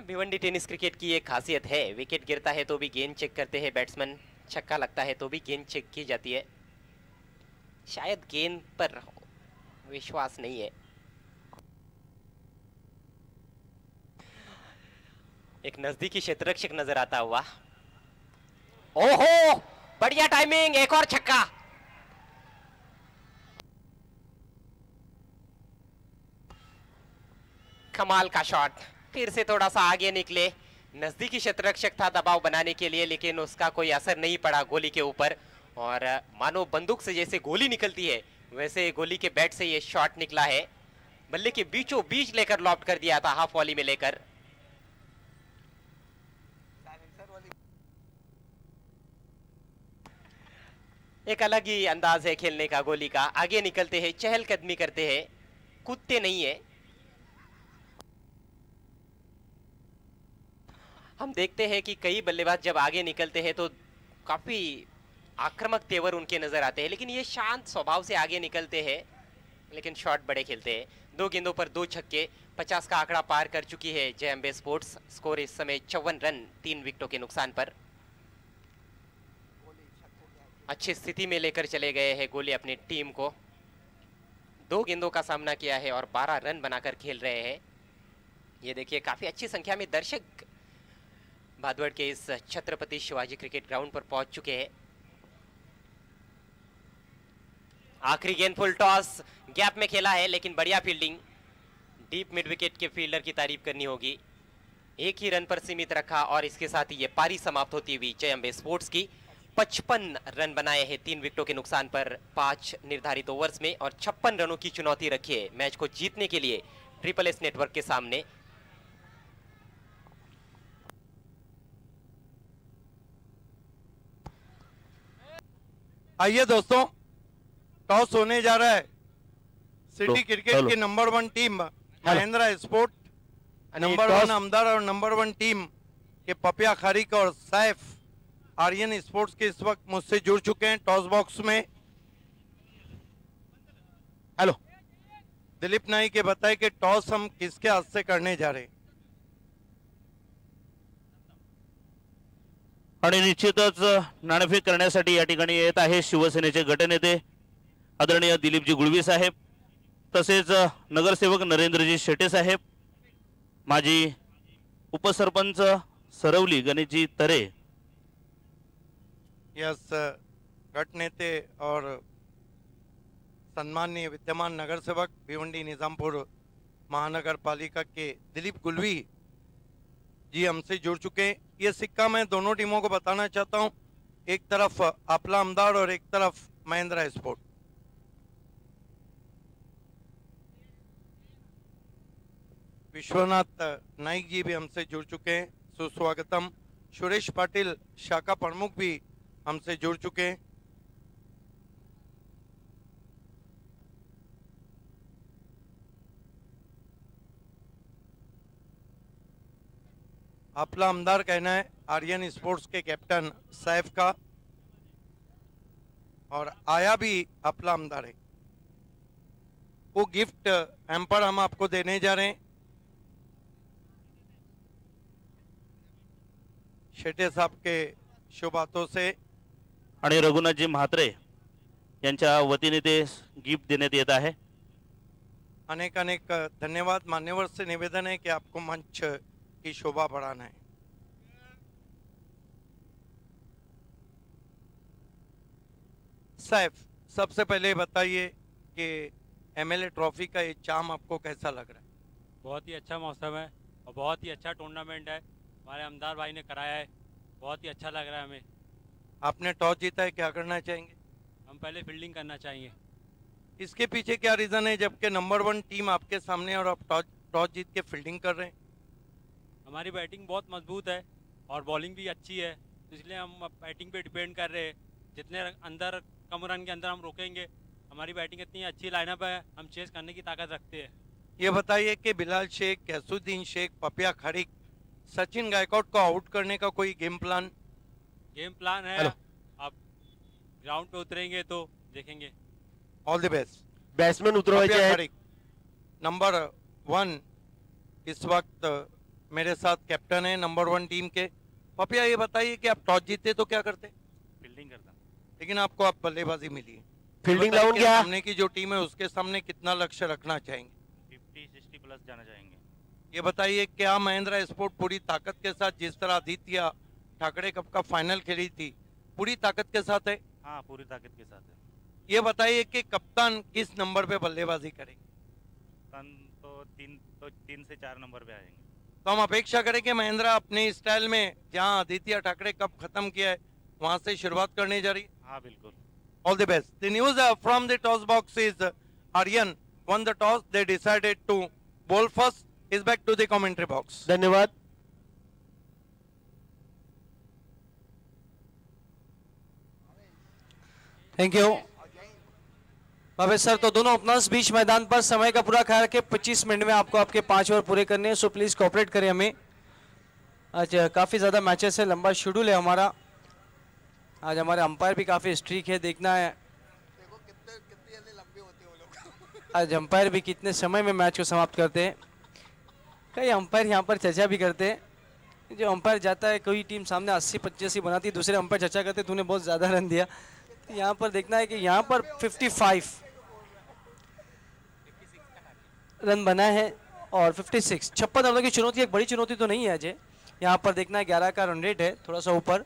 भिवंडी टेनिस क्रिकेट की एक खासियत है, विकेट गिरता है तो भी गेंद चेक करते हैं बैट्समैन. छक्का लगता है तो भी गेंद चेक की जाती है. शायद गेंद पर विश्वास नहीं है. एक नजदीकी क्षेत्ररक्षक नजर आता हुआ. ओहो, बढ़िया टाइमिंग, एक और छक्का. कमाल का शॉट. फिर से थोड़ा सा आगे निकले, नजदीकी क्षेत्ररक्षक था दबाव बनाने के लिए, लेकिन उसका कोई असर नहीं पड़ा गोली के ऊपर. और मानो बंदूक से जैसे गोली निकलती है वैसे गोली के बैट से ये शॉट निकला है. बल्ले के बीचों बीच लेकर लॉफ्ट कर दिया था, हाफ वॉली में लेकर. एक अलग ही अंदाज है खेलने का गोली का. आगे निकलते हैं, चहलकदमी करते हैं, कूदते नहीं है. हम देखते हैं कि कई बल्लेबाज जब आगे निकलते हैं तो काफी आक्रामक तेवर उनके नजर आते हैं, लेकिन ये शांत स्वभाव से आगे निकलते हैं, लेकिन शॉट बड़े खेलते हैं. 2 गेंदों पर 2 छक्के, 50 का आंकड़ा पार कर चुकी है जेएमबी स्पोर्ट्स. स्कोर इस समय 54 रन 3 विकेटों के नुकसान पर. अच्छी स्थिति में लेकर चले गए हैं गोली अपनी टीम को. 2 गेंदों का सामना किया है और 12 रन बनाकर खेल रहे हैं. ये देखिए काफी अच्छी संख्या में दर्शक भादवड़ के इस छत्रपति शिवाजी क्रिकेट ग्राउंड पर पहुंच चुके हैं. आखिरी गेंद फुल टॉस गैप में खेला है, लेकिन बढ़िया फील्डिंग। डीप मिड विकेट के फील्डर की तारीफ करनी होगी। एक ही रन पर सीमित रखा और इसके साथ ही ये पारी समाप्त होती हुई जय अम्बे स्पोर्ट्स की। 55 रन बनाए हैं 3 विकेटों के नुकसान पर 5 निर्धारित ओवर्स में और 56 रनों की चुनौती रखी है मैच को जीतने के लिए ट्रिपल एस नेटवर्क के सामने। आइए दोस्तों, टॉस होने जा रहा है। सिटी क्रिकेट चलो। की number 1 team Mahindra sport, number 1 अमदार और नंबर 1 टीम के पपिया खारिक और सैफ आर्यन स्पोर्ट्स के इस वक्त मुझसे जुड़ चुके हैं टॉस बॉक्स में। हेलो, दिलीप नाईक, ये बताए कि टॉस हम किसके हाथ से करने जा रहे हैं? आणि निश्चितच नाणेफेक करण्यासाठी या ठिकाणी येत आहे शिवसेनेचे गटनेते आदरणीय दिलीपजी गुळवी साहेब, तसेच नगरसेवक नरेंद्रजी शेटे साहेब, माजी उपसरपंच सरवली गणेशजी तरे, यस गट नेते और सम्माननीय विद्यमान नगरसेवक भिवंडी निजामपुर महानगर पालिका के दिलीप गुलवी जी हमसे जुड़ चुके हैं। ये सिक्का मैं दोनों टीमों को बताना चाहता हूं, एक तरफ आपला अमदार और एक तरफ महिंद्रा स्पोर्ट। विश्वनाथ नाइक जी भी हमसे जुड़ चुके हैं, सुस्वागतम। सुरेश पाटिल शाखा प्रमुख भी हमसे जुड़ चुके हैं। आपला आमदार कहना है आर्यन स्पोर्ट्स के कैप्टन सैफ का, और आया भी आपला आमदार है। वो गिफ्ट हैम्पर हम आपको देने जा रहे हैं। शेटे साहब के शुभ हाथों से आणि रघुनाथजी म्हात्रे यांच्या वतीने ते गिफ्ट देण्यात येत आहे। अनेक अनेक धन्यवाद। मान्यवर से निवेदन है कि आपको मंच की शोभा बढ़ाना है। सैफ, सबसे पहले बताइए कि एमएलए ट्रॉफी का ये चाम आपको कैसा लग रहा है? बहुत ही अच्छा मौसम है और बहुत ही अच्छा टूर्नामेंट है, हमारे अमदार भाई ने कराया है, बहुत ही अच्छा लग रहा है हमें। आपने टॉस जीता है, क्या करना चाहेंगे? हम पहले फील्डिंग करना चाहिए। इसके पीछे क्या रीजन है, जबकि नंबर 1 टीम आपके सामने है और आप टॉस जीत के फील्डिंग कर रहे हैं? हमारी बैटिंग बहुत मजबूत है और बॉलिंग भी अच्छी है, तो इसलिए हम अब बैटिंग पे डिपेंड कर रहे हैं। जितने अंदर कम रन के अंदर हम रोकेंगे, हमारी बैटिंग इतनी अच्छी लाइनअप है, हम चेस करने की ताकत रखते हैं। ये बताइए कि बिलाल शेख, कैसुद्दीन शेख, पपिया खड़िक, सचिन गायकवाड को आउट करने का कोई गेम प्लान? गेम प्लान है, हेलो। आप ग्राउंड पे उतरेंगे तो देखेंगे। All the best. बॅट्समन उतरवायचे पपिया आहेत। खड़िक नंबर 1 इस वक्त मेरे साथ कैप्टन है नंबर 1 टीम के। पपिया, ये बताइए कि आप टॉस जीते तो क्या करते? फील्डिंग करता लेकिन आपको आप बल्लेबाजी मिली है। फील्डिंग बताइए लावून कि घ्या। सामने की जो टीम है उसके सामने कितना लक्ष्य रखना चाहेंगे? 50-60 प्लस जाना चाहेंगे। ये बताइए क्या महिंद्रा स्पोर्ट पूरी ताकत के साथ, जिस तरह आदित्य ठाकरे कप का फाइनल खेली थी, पूरी ताकत के साथ है? हाँ, पूरी ताकत के साथ है। ये बताइए कि कप्तान किस नंबर पे बल्लेबाजी करेंगे? तो 3 से 4 नंबर पे आएंगे। तो हम अपेक्षा करें कि महिंद्रा अपने स्टाइल में, जहां आदित्य ठाकरे कप खत्म किया है, वहां से शुरुआत करने जा रही है। हाँ बिल्कुल। All the best. The news from the toss box is Aryan won the toss. They decided to bowl first. Is back to the commentary box. धन्यवाद। Thank you Bhavesh sir. तो दोनों ओपनर्स बीच मैदान पर समय का पूरा ख्याल रखें, 25 मिनट में आपको आपके 5 ओवर पूरे करने हैं, सो प्लीज कोऑपरेट करें हमें। आज काफ़ी ज़्यादा मैचेस है, लंबा शेड्यूल है हमारा। आज हमारे अंपायर भी काफ़ी स्ट्रिक है, देखना है आज अंपायर भी कितने समय में मैच को समाप्त करते हैं। कई अंपायर यहाँ पर चर्चा भी करते हैं, जो अंपायर जाता है, कोई टीम सामने 80-85 बनाती है, दूसरे अंपायर चर्चा करते तूने बहुत ज़्यादा रन दिया। तो यहाँ पर देखना है कि यहाँ पर 55 रन बना है और 56 रनों की चुनौती एक बड़ी चुनौती तो नहीं है अजय। यहाँ पर देखना है 11 का रन रेट है, थोड़ा सा ऊपर।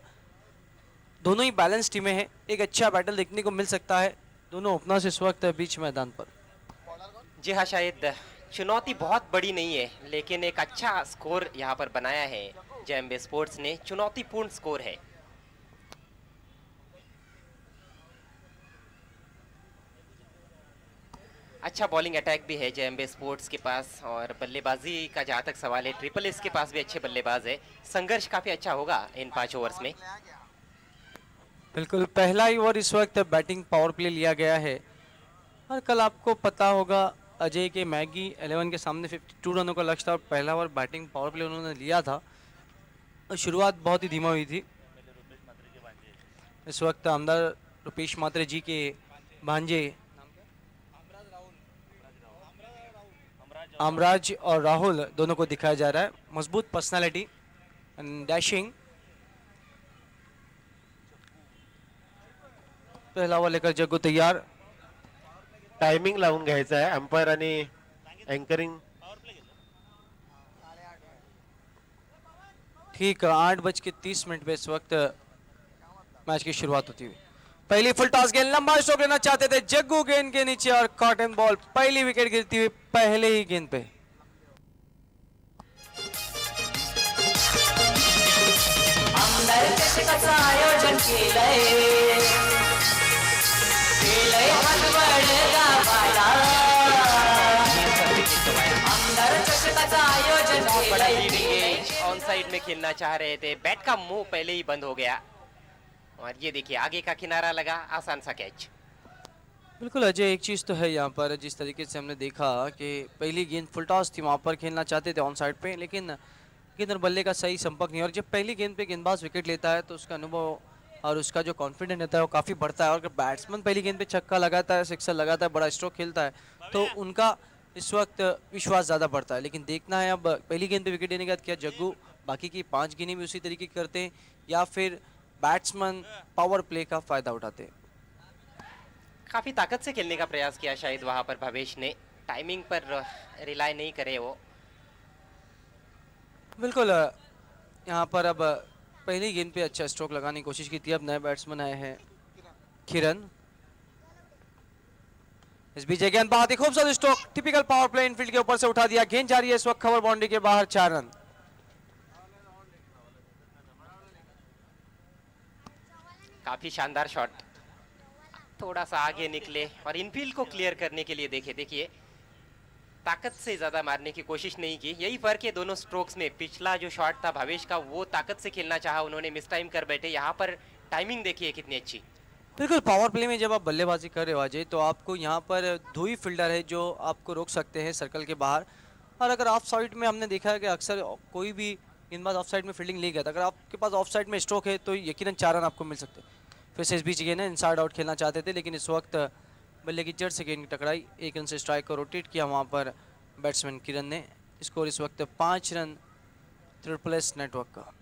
दोनों ही बैलेंस टीमें हैं, एक अच्छा बैटल देखने को मिल सकता है दोनों ओपनर्स इस वक्त बीच मैदान पर। जी हाँ, शायद चुनौती बहुत बड़ी नहीं है, लेकिन एक अच्छा स्कोर यहाँ पर बनाया है जेएमबी स्पोर्ट्स ने। चुनौतीपूर्ण स्कोर है। अच्छा बॉलिंग अटैक भी है जेएमबी स्पोर्ट्स के पास, और बल्लेबाजी का जहाँ तक सवाल है, ट्रिपल एस के पास भी अच्छे बल्लेबाज है। संघर्ष काफी अच्छा होगा इन 5 ओवर्स में। बिल्कुल, पहला ही ओवर इस वक्त बैटिंग पावर प्ले लिया गया है। और कल आपको पता होगा अजय के मैगी 11 के सामने 52 रनों का लक्ष्य था और पहला ओवर बैटिंग पावर प्ले उन्होंने लिया था। और शुरुआत बहुत ही धीमा हुई थी। इस वक्त आमदार रुपेश मात्रे जी के भांजे आमराज और राहुल दोनों को दिखाया जा रहा है। मजबूत पर्सनालिटी एंड डैशिंग। पहला ओवर लेकर जग्गू तैयार। टायमिंग लावून घ्यायचा आहे अंपायर आणि अँकरिंग। ठीक 8:30 पे इस वक्त मैच की शुरुआत होती हुई। पहली फुल टॉस गेंद, लंबा स्ट्रोक लेना चाहते थे जग्गू गेंद के नीचे और कॉटन बॉल। पहली विकेट गिरती हुई पहले ही गेंद पे। आमदार चषकाचं आयोजन केलंय भांडवल गावाला। आमदार चषकाचं आयोजन बहुत बड़ा लीडिंग केलंय। है। ऑन साइड में खेलना चाह रहे थे, बैट का मुंह पहले ही बंद हो गया। और ये देखिए आगे का किनारा लगा, आसान सा कैच। बिल्कुल अजय, एक चीज तो है यहाँ पर, जिस तरीके से हमने देखा कि पहली गेंद फुल टॉस थी, वहां पर खेलना चाहते थे ऑन साइड पे, लेकिन गेंद और बल्ले का सही संपर्क नहीं। और जब पहली गेंद पे गेंदबाज विकेट लेता है तो उसका अनुभव और उसका जो कॉन्फिडेंस रहता है वो काफ़ी बढ़ता है। और अगर बैट्समैन पहली गेंद पे छक्का लगाता है, सिक्सर लगाता है, बड़ा स्ट्रोक खेलता है, तो उनका इस वक्त विश्वास ज़्यादा बढ़ता है। लेकिन देखना है अब पहली गेंद पे विकेट लेने के बाद क्या जग्गू बाकी की 5 गेंदें भी उसी तरीके करते हैं या फिर बैट्समैन पावर प्ले का फ़ायदा उठाते हैं। काफी ताकत से खेलने का प्रयास किया शायद वहां पर भवेश ने। टाइमिंग पर रिलाय नहीं करे वो। बिल्कुल यहाँ पर अब पहली गेंद पे अच्छा स्ट्रोक लगाने की कोशिश की थी। अब नए बैट्समैन आए हैं किरण। इस बीच गेंद बहुत ही खूबसूरत stroke, typical power play Enfield के ऊपर से उठा दिया। गेंद जा रही है इस वक्त खबर बाउंड्री के बाहर, 4 रन। काफी शानदार शॉट, थोड़ा सा आगे निकले और इनफील्ड को क्लियर करने के लिए देखिए ताकत से ज्यादा मारने की कोशिश नहीं की। यही फर्क है दोनों स्ट्रोक्स में। पिछला जो शॉट था भवेश का, वो ताकत से खेलना चाहा उन्होंने, मिस टाइम कर बैठे। यहाँ पर टाइमिंग देखिए कितनी अच्छी। बिल्कुल, पावर प्ले में जब आप बल्लेबाजी कर रहे हो अजय, तो आपको यहाँ पर 2 ही फील्डर है जो आपको रोक सकते हैं सर्कल के बाहर। और अगर ऑफ साइड में हमने देखा है कि अक्सर कोई भी गेंदबाज ऑफ साइड में फील्डिंग ले गया था, अगर आपके पास ऑफ साइड में स्ट्रोक है तो यकीनन 4 रन आपको मिल सकते हैं। फिर से इस बीच गेंद इनसाइड आउट खेलना चाहते थे, लेकिन इस वक्त बल्ले की जड़ से गेंद टकराई। 1 रन से स्ट्राइक को रोटेट किया वहाँ पर बैट्समैन किरण ने। स्कोर इस वक्त 5 रन ट्रिपल एस नेटवर्क का।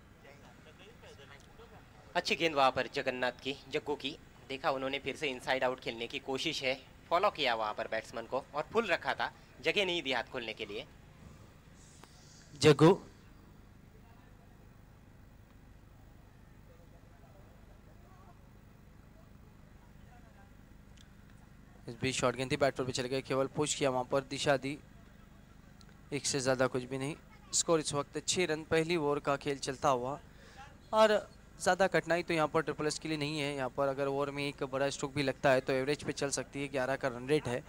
अच्छी गेंद वहां पर जगन्नाथ की, जग्गू की। देखा उन्होंने फिर से इनसाइड आउट खेलने की कोशिश है, फॉलो किया वहां पर बैट्समैन को और फुल रखा था, जगह नहीं दी हाथ खोलने के लिए। जग्गू इस बीच शॉट गेंद थी, बैट पर भी चले गए, केवल पुश किया वहां पर, दिशा दी, 1 से ज़्यादा कुछ भी नहीं। स्कोर इस वक्त 6 रन। पहली ओवर का खेल चलता हुआ और ज़्यादा कठिनाई तो यहाँ पर ट्रिपल एस के लिए नहीं है। यहाँ पर अगर ओवर में एक बड़ा स्ट्रोक भी लगता है तो एवरेज पे चल सकती है, 11 का रन रेट है।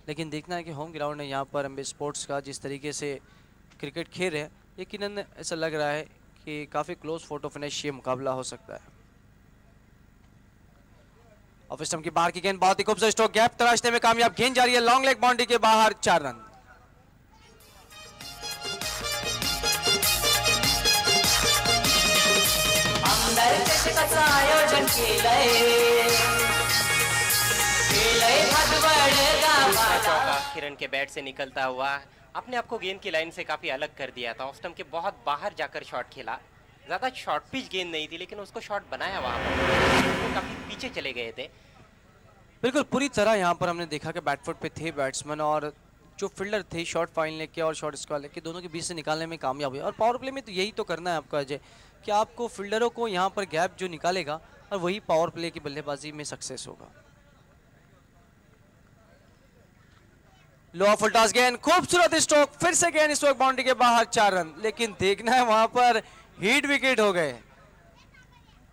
लेकिन देखना है कि होम ग्राउंड है यहाँ पर एमबी स्पोर्ट्स का, जिस तरीके से क्रिकेट खेल रहे हैं, यकीनन ऐसा लग रहा है कि काफ़ी क्लोज फोटो फिनिश ये मुकाबला हो सकता है। ऑफ स्टंप की बाहर की गेंद, बहुत ही खूबसूरत स्ट्रोक, गैप तराशने में कामयाब। गेंद जा रही है लॉन्ग लेग बाउंड्री के बाहर, 4 रन। आमदार चषकाचं आयोजन केलंय भांडवल गावाला। चौका किरण के बैट से निकलता हुआ अपने आप को गेंद की लाइन से काफी अलग कर दिया था। ऑफ स्टंप के बहुत बाहर जाकर शॉट खेला। ज्यादा शॉर्ट पिच गेंद नहीं थी, लेकिन उसको शॉट बनाया वहां पर, वो काफी पीछे चले गए थे। बिल्कुल पूरी तरह यहाँ पर हमने देखा कि बैटफुट पे थे बैट्समैन और जो फील्डर थे शॉर्ट फाइन लेके और शॉर्ट स्क्वायर लेके दोनों के बीच से निकालने में कामयाब हुए। और पावर प्ले में तो यही तो करना है आपको अजय, कि आपको फील्डरों को यहाँ पर गैप जो निकालेगा और वही पावर प्ले की बल्लेबाजी में सक्सेस होगा। लो फुल टॉस गेंद, खूबसूरत स्ट्रोक, फिर से गेंद स्ट्रोक बाउंड्री के बाहर 4 रन। लेकिन देखना है वहां पर हिट विकेट हो गए।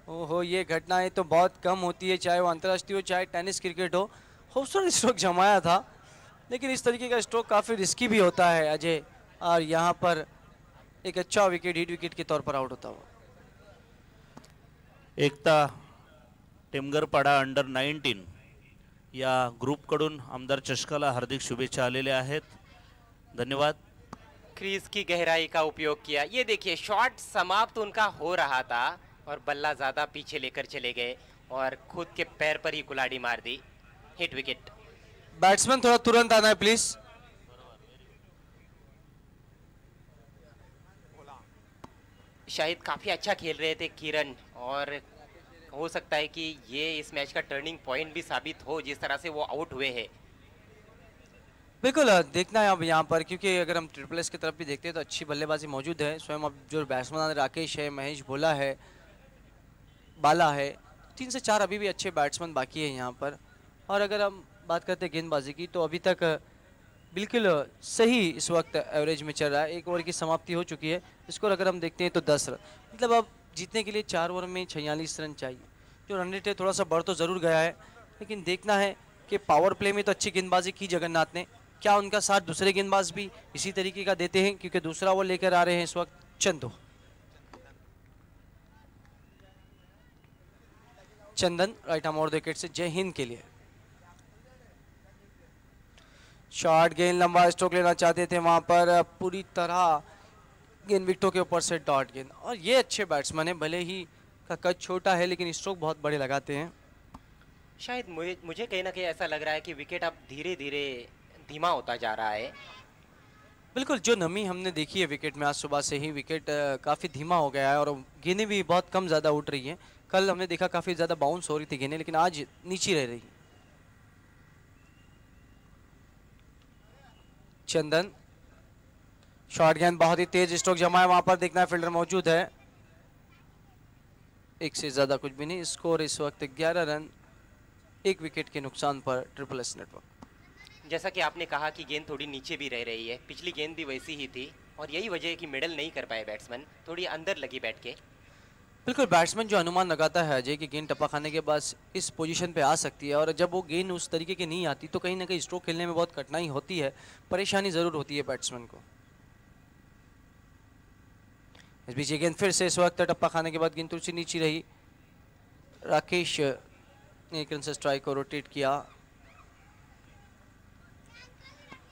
ओहो, ये घटनाएं तो बहुत कम होती है, चाहे वो अंतर्राष्ट्रीय हो चाहे टेनिस क्रिकेट हो। खूबसूरत स्ट्रोक जमाया था, लेकिन इस तरीके का स्ट्रोक काफी रिस्की भी होता है अजय, और यहाँ पर एक अच्छा विकेट हिट विकेट के तौर पर आउट होता हुआ। एकता टेमगरपाडा अंडर 19 या ग्रुपकडून आमदार चषकाला हार्दिक शुभेच्छा आलेल्या आहेत. धन्यवाद. क्रीज की गहराई का उपयोग किया। ये देखिए शॉट समाप्त उनका हो रहा था और बल्ला ज्यादा पीछे लेकर चले गए और खुद के पैर पर ही कुल्हाड़ी मार दी। Hit wicket. बैट्समैन थोड़ा तुरंत आना है प्लीज। शायद काफी अच्छा खेल रहे थे किरण, और हो सकता है कि ये इस मैच का टर्निंग पॉइंट भी साबित हो, जिस तरह से वो आउट हुए हैं। बिल्कुल देखना है अब यहाँ पर, क्योंकि अगर हम ट्रिपल एस की तरफ भी देखते हैं तो अच्छी बल्लेबाजी मौजूद है। स्वयं अब जो बैट्समैन राकेश है, महेश भोला है, बाला है, 3 से 4 अभी भी अच्छे बैट्समैन बाकी है यहाँ पर। और अगर हम बात करते हैं गेंदबाजी की तो अभी तक बिल्कुल सही इस वक्त एवरेज में चल रहा है। 1 ओवर की समाप्ति हो चुकी है। स्कोर अगर हम देखते हैं तो 10 रन, मतलब अब जीतने के लिए 4 ओवर में 46 रन चाहिए। जो रन रेट है थोड़ा सा बढ़ तो ज़रूर गया है, लेकिन देखना है कि पावर प्ले में तो अच्छी गेंदबाजी की जगन्नाथ ने। क्या उनका साथ दूसरे गेंदबाज भी इसी तरीके का देते हैं, क्योंकि दूसरा ओवर लेकर आ रहे हैं इस वक्त चंदू। चंदन राइट आर्म और विकेट से जय हिंद के लिए। शॉर्ट गेंद, लंबा स्ट्रोक लेना चाहते थे वहां पर, पूरी तरह गेंद विकेटों के ऊपर से डॉट गेंद। और ये अच्छे बैट्समैन है, भले ही का कद छोटा है लेकिन स्ट्रोक बहुत बड़े लगाते हैं। शायद मुझे कहीं ना कहीं ऐसा लग रहा है कि विकेट अब धीरे धीरे धीमा होता जा रहा है। बिल्कुल, जो नमी हमने देखी है विकेट में आज सुबह से ही, विकेट काफ़ी धीमा हो गया है और गेंदें भी बहुत कम ज़्यादा उठ रही हैं। कल हमने देखा काफ़ी ज़्यादा बाउंस हो रही थी गेंदें, लेकिन आज नीचे रह रही। चंदन शॉर्ट गेंद, बहुत ही तेज स्ट्रोक जमा है वहां पर, देखना है फील्डर मौजूद है। 1 से ज़्यादा कुछ भी नहीं। स्कोर इस वक्त 11 रन, 1 विकेट के नुकसान पर ट्रिपल एस नेटवर्क। जैसा कि आपने कहा कि गेंद थोड़ी नीचे भी रह रही है, पिछली गेंद भी वैसी ही थी और यही वजह है कि मिडल नहीं कर पाए बैट्समैन, थोड़ी अंदर लगी बैठ के। बिल्कुल, बैट्समैन जो अनुमान लगाता है अजय कि गेंद टप्पा खाने के बाद इस पोजीशन पे आ सकती है, और जब वो गेंद उस तरीके की नहीं आती तो कहीं ना कहीं स्ट्रोक खेलने में बहुत कठिनाई होती है, परेशानी ज़रूर होती है बैट्समैन को। इस बीच ये गेंद फिर से इस वक्त टप्पा खाने के बाद गेंद थोड़ी सी नीचे रही। राकेश ने 1 रन से स्ट्राइक को रोटेट किया।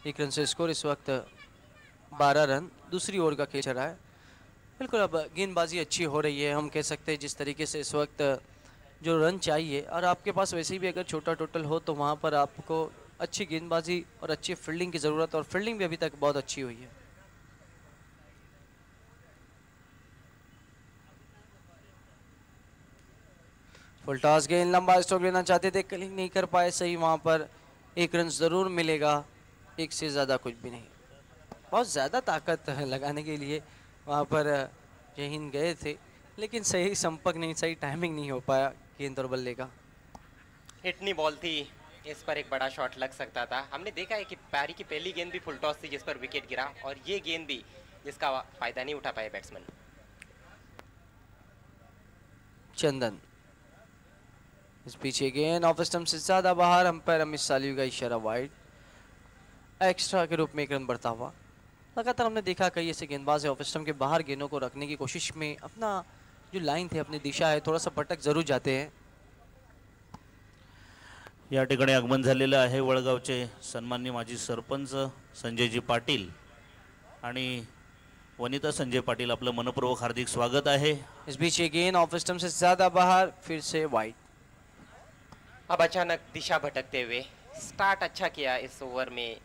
1 रन से स्कोर इस वक्त 12 रन, दूसरी ओवर का खेल चल रहा है। बिल्कुल, अब गेंदबाजी अच्छी हो रही है। हम कह सकते हैं जिस तरीके से इस वक्त जो रन चाहिए, और आपके पास वैसे भी अगर छोटा टोटल हो तो वहाँ पर आपको अच्छी गेंदबाजी और अच्छी फील्डिंग की ज़रूरत, और फील्डिंग भी अभी तक बहुत अच्छी हुई है। फुल टॉस गेंद, लंबा स्ट्रोक लेना चाहते थे, कलिंग नहीं कर पाए सही। वहाँ पर 1 रन ज़रूर मिलेगा, 1 से ज़्यादा कुछ भी नहीं। बहुत ज़्यादा ताकत लगाने के लिए वहाँ पर जय हिंद गए थे, लेकिन सही संपर्क नहीं, सही टाइमिंग नहीं हो पाया गेंद और बल्ले का। हिटनी बॉल थी, इस पर एक बड़ा शॉट लग सकता था। हमने देखा है कि पारी की पहली गेंद भी फुल टॉस थी जिस पर विकेट गिरा, और ये गेंद भी जिसका फायदा नहीं उठा पाए बैट्समैन। चंदन इस पीछे गेंद ऑफ स्टंप से ज्यादा बाहर, अंपायर अमित सालिव का इशारा वाइड। एक्स्ट्रा के रूप में 1 रन बढ़ता हुआ। लगातार हमने देखा कई ऐसे गेंदबाज ऑफ स्टंप के बाहर गेंदों को रखने की कोशिश में अपना जो लाइन थे, अपनी दिशा है, थोड़ा सा भटक जरूर जाते हैं। या ठिकाणी आगमन झालेलं आहे वळगावचे सन्माननीय माजी सरपंच संजयजी पाटील आणि वनिता संजय पाटील, आपलं मनपूर्वक हार्दिक स्वागत आहे. इस बीच ये गेंद ऑफ स्टंप से ज्यादा बाहर, फिर से वाइड। अब अचानक दिशा भटकते हुए स्टार्ट अच्छा किया इस ओवर में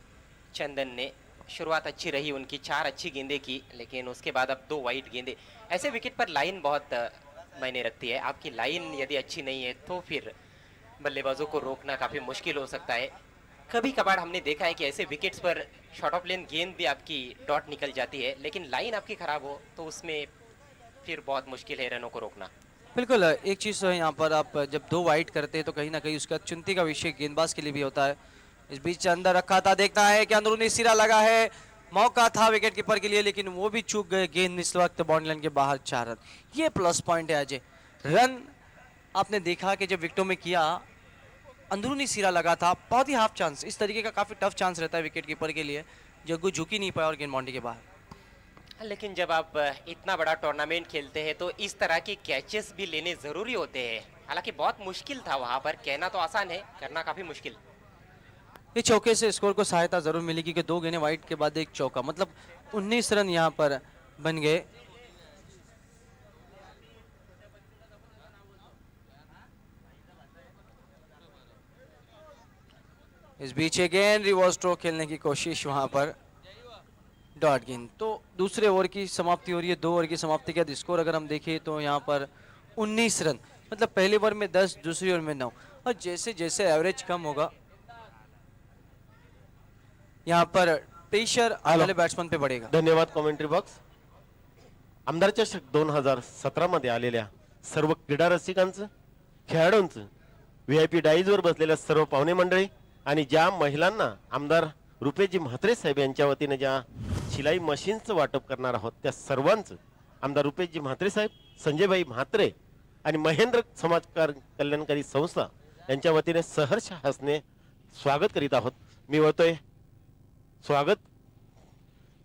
चंदन ने। शुरुआत अच्छी रही उनकी, 4 अच्छी गेंदें की, लेकिन उसके बाद अब 2 वाइड गेंदें। ऐसे विकेट पर लाइन बहुत मायने रखती है। आपकी लाइन यदि अच्छी नहीं है तो फिर बल्लेबाजों को रोकना काफ़ी मुश्किल हो सकता है। कभी कभार हमने देखा है कि ऐसे विकेट्स पर शॉर्ट ऑफ लेन गेंद भी आपकी डॉट निकल जाती है, लेकिन लाइन आपकी ख़राब हो तो उसमें फिर बहुत मुश्किल है रनों को रोकना। बिल्कुल, एक चीज़ तो है यहाँ पर, आप जब 2 वाइड करते हैं तो कहीं ना कहीं उसका चुनती का विषय गेंदबाज के लिए भी होता है। इस बीच अंदर रखा था, देखना है कि अंदरूनी सिरा लगा है, मौका था विकेट कीपर के लिए लेकिन वो भी चूक गए। गेंद इस वक्त बाउंड्री लाइन के बाहर 4 रन, ये प्लस पॉइंट है अजय। रन आपने देखा कि जब विकेटों में किया अंदरूनी सिरा लगा था, बहुत ही हाफ चांस, इस तरीके का काफी टफ चांस रहता है विकेट कीपर के लिए। जग्गू झुक ही नहीं पाया और गेंद बाउंड्री के बाहर। लेकिन जब आप इतना बड़ा टूर्नामेंट खेलते हैं तो इस तरह की कैचेस भी लेने जरूरी होते हैं। हालांकि बहुत मुश्किल था वहां पर, कहना तो आसान है, करना काफी मुश्किल। ये चौके से स्कोर को सहायता जरूर मिली क्योंकि 2 गेंदें वाइड के बाद एक चौका, मतलब 19 रन यहाँ पर बन गए। इस बीच गेंद रिवर्स स्ट्रोक खेलने की कोशिश, वहां पर डॉट गेंद। तो दूसरे ओवर की समाप्ति हो रही है, 2 ओवर की समाप्ति के बाद स्कोर अगर हम देखें तो यहाँ पर 19 रन, मतलब पहले ओवर में 10, दूसरी ओवर में 9, और जैसे जैसे एवरेज कम होगा यहाँ पर प्रेशर वाले बैट्समैन पे बढ़ेगा। धन्यवाद कॉमेंट्री बॉक्स। आमदार चषक 2017 मध्ये आलेल्या सर्व क्रीडा रसिकांचं, खेळाडूंचं, VIP डाईजवर बसलेल्या सर्व पाहुणे मंडळी आणि ज्या महिलांना आमदार रुपेजी म्हात्रे साहेब यांच्या वतीने ज्या शिलाई मशीनचं वाटप करणार आहोत त्या सर्वांचं आमदार रुपेजी म्हात्रे साहेब, संजयभाई म्हात्रे आणि महेंद्र समाज कल्याणकारी संस्था यांच्या वतीने सहर्ष हसने स्वागत करीत आहोत। मी होतोय स्वागत,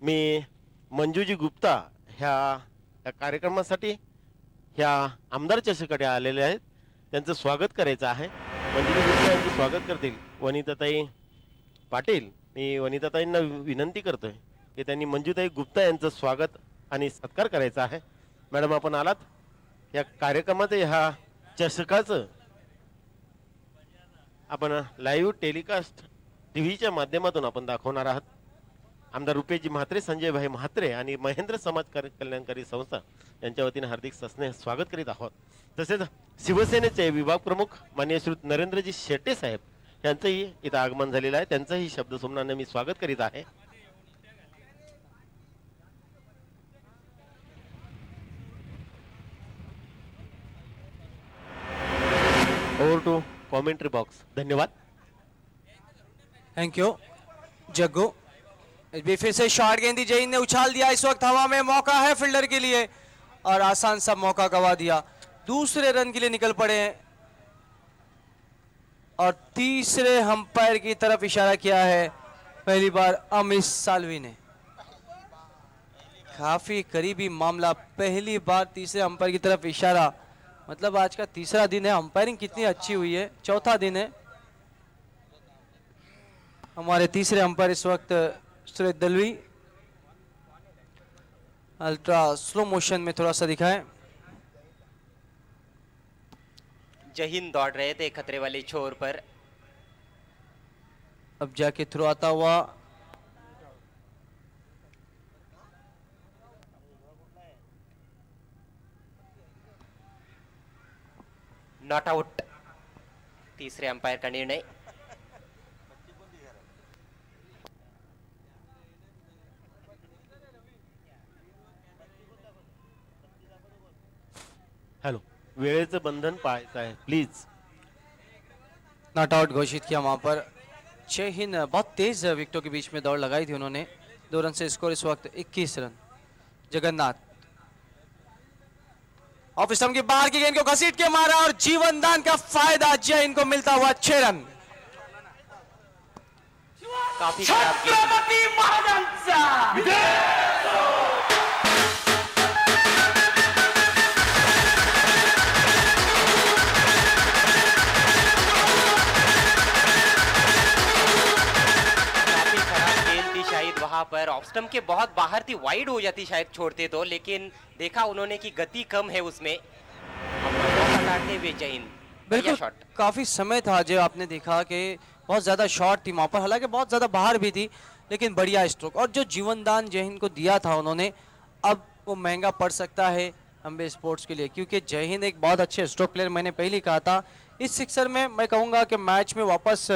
मी मंजूजी गुप्ता ह्या कार्यक्रमासाठी ह्या आमदार चषकाकडे आलेले आहेत, त्यांचं स्वागत करायचं आहे। मंजूजी गुप्ता यांचं स्वागत करतील वनिताताई पाटील। मी वनिताताईंना विनंती करतोय की त्यांनी मंजूताई गुप्ता यांचं स्वागत आणि सत्कार करायचा आहे। मॅडम आपण आलात, या कार्यक्रमात ह्या चषकाचं आपण लाईव्ह टेलिकास्ट टीव्हीच्या माध्यमातून आपण दाखवणार आहात। आमदार रुपेजी म्हात्रे, संजयभाई म्हात्रे आणि महेंद्र समाज कल्याणकारी संस्था यांच्या वतीने हार्दिक सस्ने स्वागत करीत आहोत। तसेच शिवसेनेचे विभाग प्रमुख माननीय श्री नरेंद्रजी शेट्टे साहेब यांचंही इथं आगमन झालेलं आहे, त्यांचंही शब्द सुमनाने मी स्वागत करीत आहे। Over to commentary box. धन्यवाद। Thank you Jaggu. इस बीच फिर से शॉर्ट गेंद दी, जहीन ने उछाल दिया, इस वक्त हवा में मौका है फील्डर के लिए और आसान सा मौका गवा दिया। दूसरे रन के लिए निकल पड़े हैं और तीसरे अंपायर की तरफ इशारा किया है पहली बार अमित साल्वी ने। काफी करीबी मामला, पहली बार तीसरे अंपायर की तरफ इशारा, मतलब आज का तीसरा दिन है, अंपायरिंग कितनी अच्छी हुई है, चौथा दिन है। हमारे तीसरे अंपायर इस वक्त Suresh Dalvi, ultra slow motion में थोड़ा सा दिखाएं। जहीन दौड़ रहे थे खतरे वाले छोर पर, अब जाके थ्रो आता हुआ, नॉट आउट, तीसरे अंपायर का निर्णय। हॅलो, वेळेचं बंधन पाळायचं आहे प्लीज। नॉट आउट घोषित किया वहां पर। जहीन बहुत तेज विकेटों के बीच में दौड़ लगाई थी उन्होंने। 2 रन से स्कोर इस वक्त 21 रन। जगन्नाथ ऑफ स्टंप की बाहर की गेंद को घसीट के मारा और जीवन दान का फायदा जहीन को मिलता हुआ 6 रन। काफी खराब गेंद। काफी खराब गेंद थी शायद वहां पर, ऑफ स्टंप के बहुत बाहर थी, वाइड हो जाती शायद छोड़ते तो, लेकिन देखा उन्होंने कि गति कम है उसमें, मौका काटते हुए जहीन। बिल्कुल शॉट। काफी समय था जो आपने देखा कि बहुत ज्यादा शॉट थी वहां पर, हालांकि बहुत ज्यादा बाहर भी थी, लेकिन बढ़िया स्ट्रोक। और जो जीवन दान जहीन को दिया था उन्होंने, अब वो महंगा पड़ सकता है अम्बे स्पोर्ट्स के लिए, क्योंकि जहीन एक बहुत अच्छे स्ट्रोक प्लेयर, मैंने पहले कहा था। इस सिक्सर में मैं कहूंगा कि मैच में वापस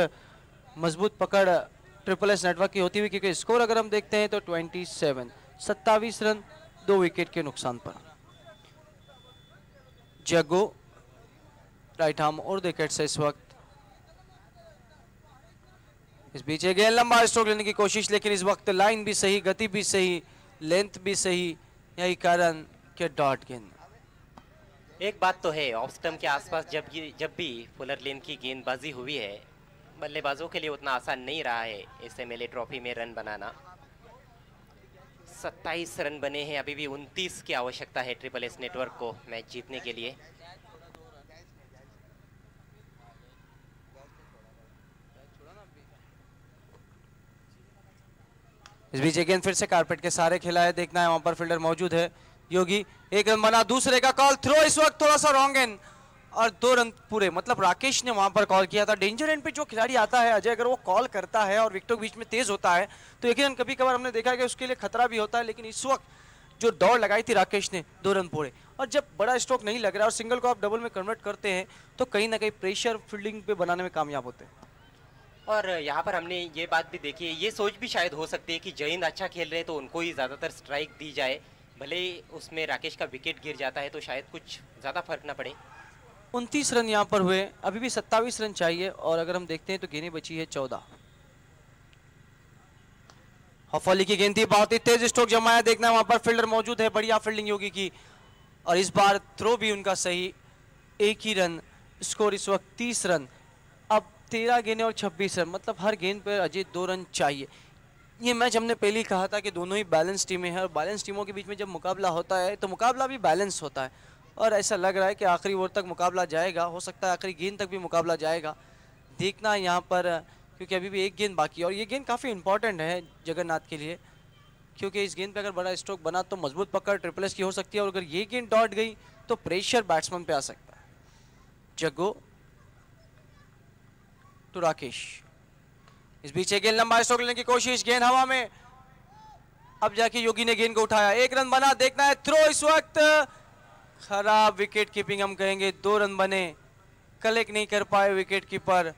मजबूत पकड़ ट्रिपल एस नेटवर्क की होती हुई, क्योंकि स्कोर अगर हम देखते हैं तो 27 रन 2 विकेट के नुकसान पर। जग्गू राइट आर्म और विकेट से इस वक्त इस बीच अगेन लंबा स्ट्रोक लेने की कोशिश, लेकिन इस वक्त लाइन भी सही, गति भी सही, लेंथ भी सही, यही कारण के डॉट गेंद। एक बात तो है, ऑफ स्टंप के आसपास जब भी फुलर लेन की गेंदबाजी हुई है, बल्लेबाजों के लिए उतना आसान नहीं रहा है इस एमएलए ट्रॉफी में रन बनाना। 27 रन बने हैं, अभी भी 29 की आवश्यकता है ट्रिपल एस नेटवर्क को मैच जीतने के लिए। इस बीच गेंद फिर से कारपेट के सहारे खेला है, देखना है वहां पर फील्डर मौजूद है। योगी, एक रन बना, दूसरे का कॉल, थ्रो इस वक्त थोड़ा सा रॉन्ग एंड और 2 रन पूरे। मतलब राकेश ने वहां पर कॉल किया था। डेंजर एंड पे जो खिलाड़ी आता है अजय, अगर वो कॉल करता है और विकेटों के बीच में तेज होता है तो यकीनन कभी कभार हमने देखा है कि उसके लिए खतरा भी होता है, लेकिन इस वक्त जो दौड़ लगाई थी राकेश ने, 2 रन पूरे। और जब बड़ा स्ट्रोक नहीं लग रहा है और सिंगल को आप डबल में कन्वर्ट करते हैं तो कहीं ना कहीं प्रेशर फील्डिंग पे बनाने में कामयाब होते हैं। और यहाँ पर हमने ये बात भी देखी है, ये सोच भी शायद हो सकती है कि जयंत अच्छा खेल रहे तो उनको ही ज़्यादातर स्ट्राइक दी जाए, भले उसमें राकेश का विकेट गिर जाता है तो शायद कुछ ज़्यादा फर्क ना पड़े। 29 रन यहाँ पर हुए, अभी भी 27 रन चाहिए और अगर हम देखते हैं तो गेंदें बची है 14। हफौली की गेंद थी, बहुत ही तेज स्ट्रोक जमाया, देखना है वहां पर फील्डर मौजूद है, बढ़िया फील्डिंग योगी की और इस बार थ्रो भी उनका सही। एक ही रन, स्कोर इस वक्त 30 रन। अब 13 गेंदें और 26 रन, मतलब हर गेंद पर अजय 2 रन चाहिए। ये मैच हमने पहले ही कहा था कि दोनों ही बैलेंस टीमें हैं और बैलेंस टीमों के बीच में जब मुकाबला होता है तो मुकाबला भी बैलेंस होता है और ऐसा लग रहा है कि आखिरी ओवर तक मुकाबला जाएगा, हो सकता है आखिरी गेंद तक भी मुकाबला जाएगा। देखना है यहाँ पर, क्योंकि अभी भी एक गेंद बाकी है और ये गेंद काफ़ी इंपॉर्टेंट है जगन्नाथ के लिए, क्योंकि इस गेंद पे अगर बड़ा स्ट्रोक बना तो मजबूत पकड़ ट्रिपल एस की हो सकती है और अगर ये गेंद डॉट गई तो प्रेशर बैट्समैन पे आ सकता है। जग्गो टू राकेश, इस बीच गेंद लंबा स्ट्रोक लेने की कोशिश, गेंद हवा में, अब जाके योगी ने गेंद को उठाया, 1 रन बना, देखना है थ्रो इस वक्त, खराब विकेट कीपिंग हम कहेंगे, 2 रन बने, कलेक्ट नहीं कर पाए विकेट कीपर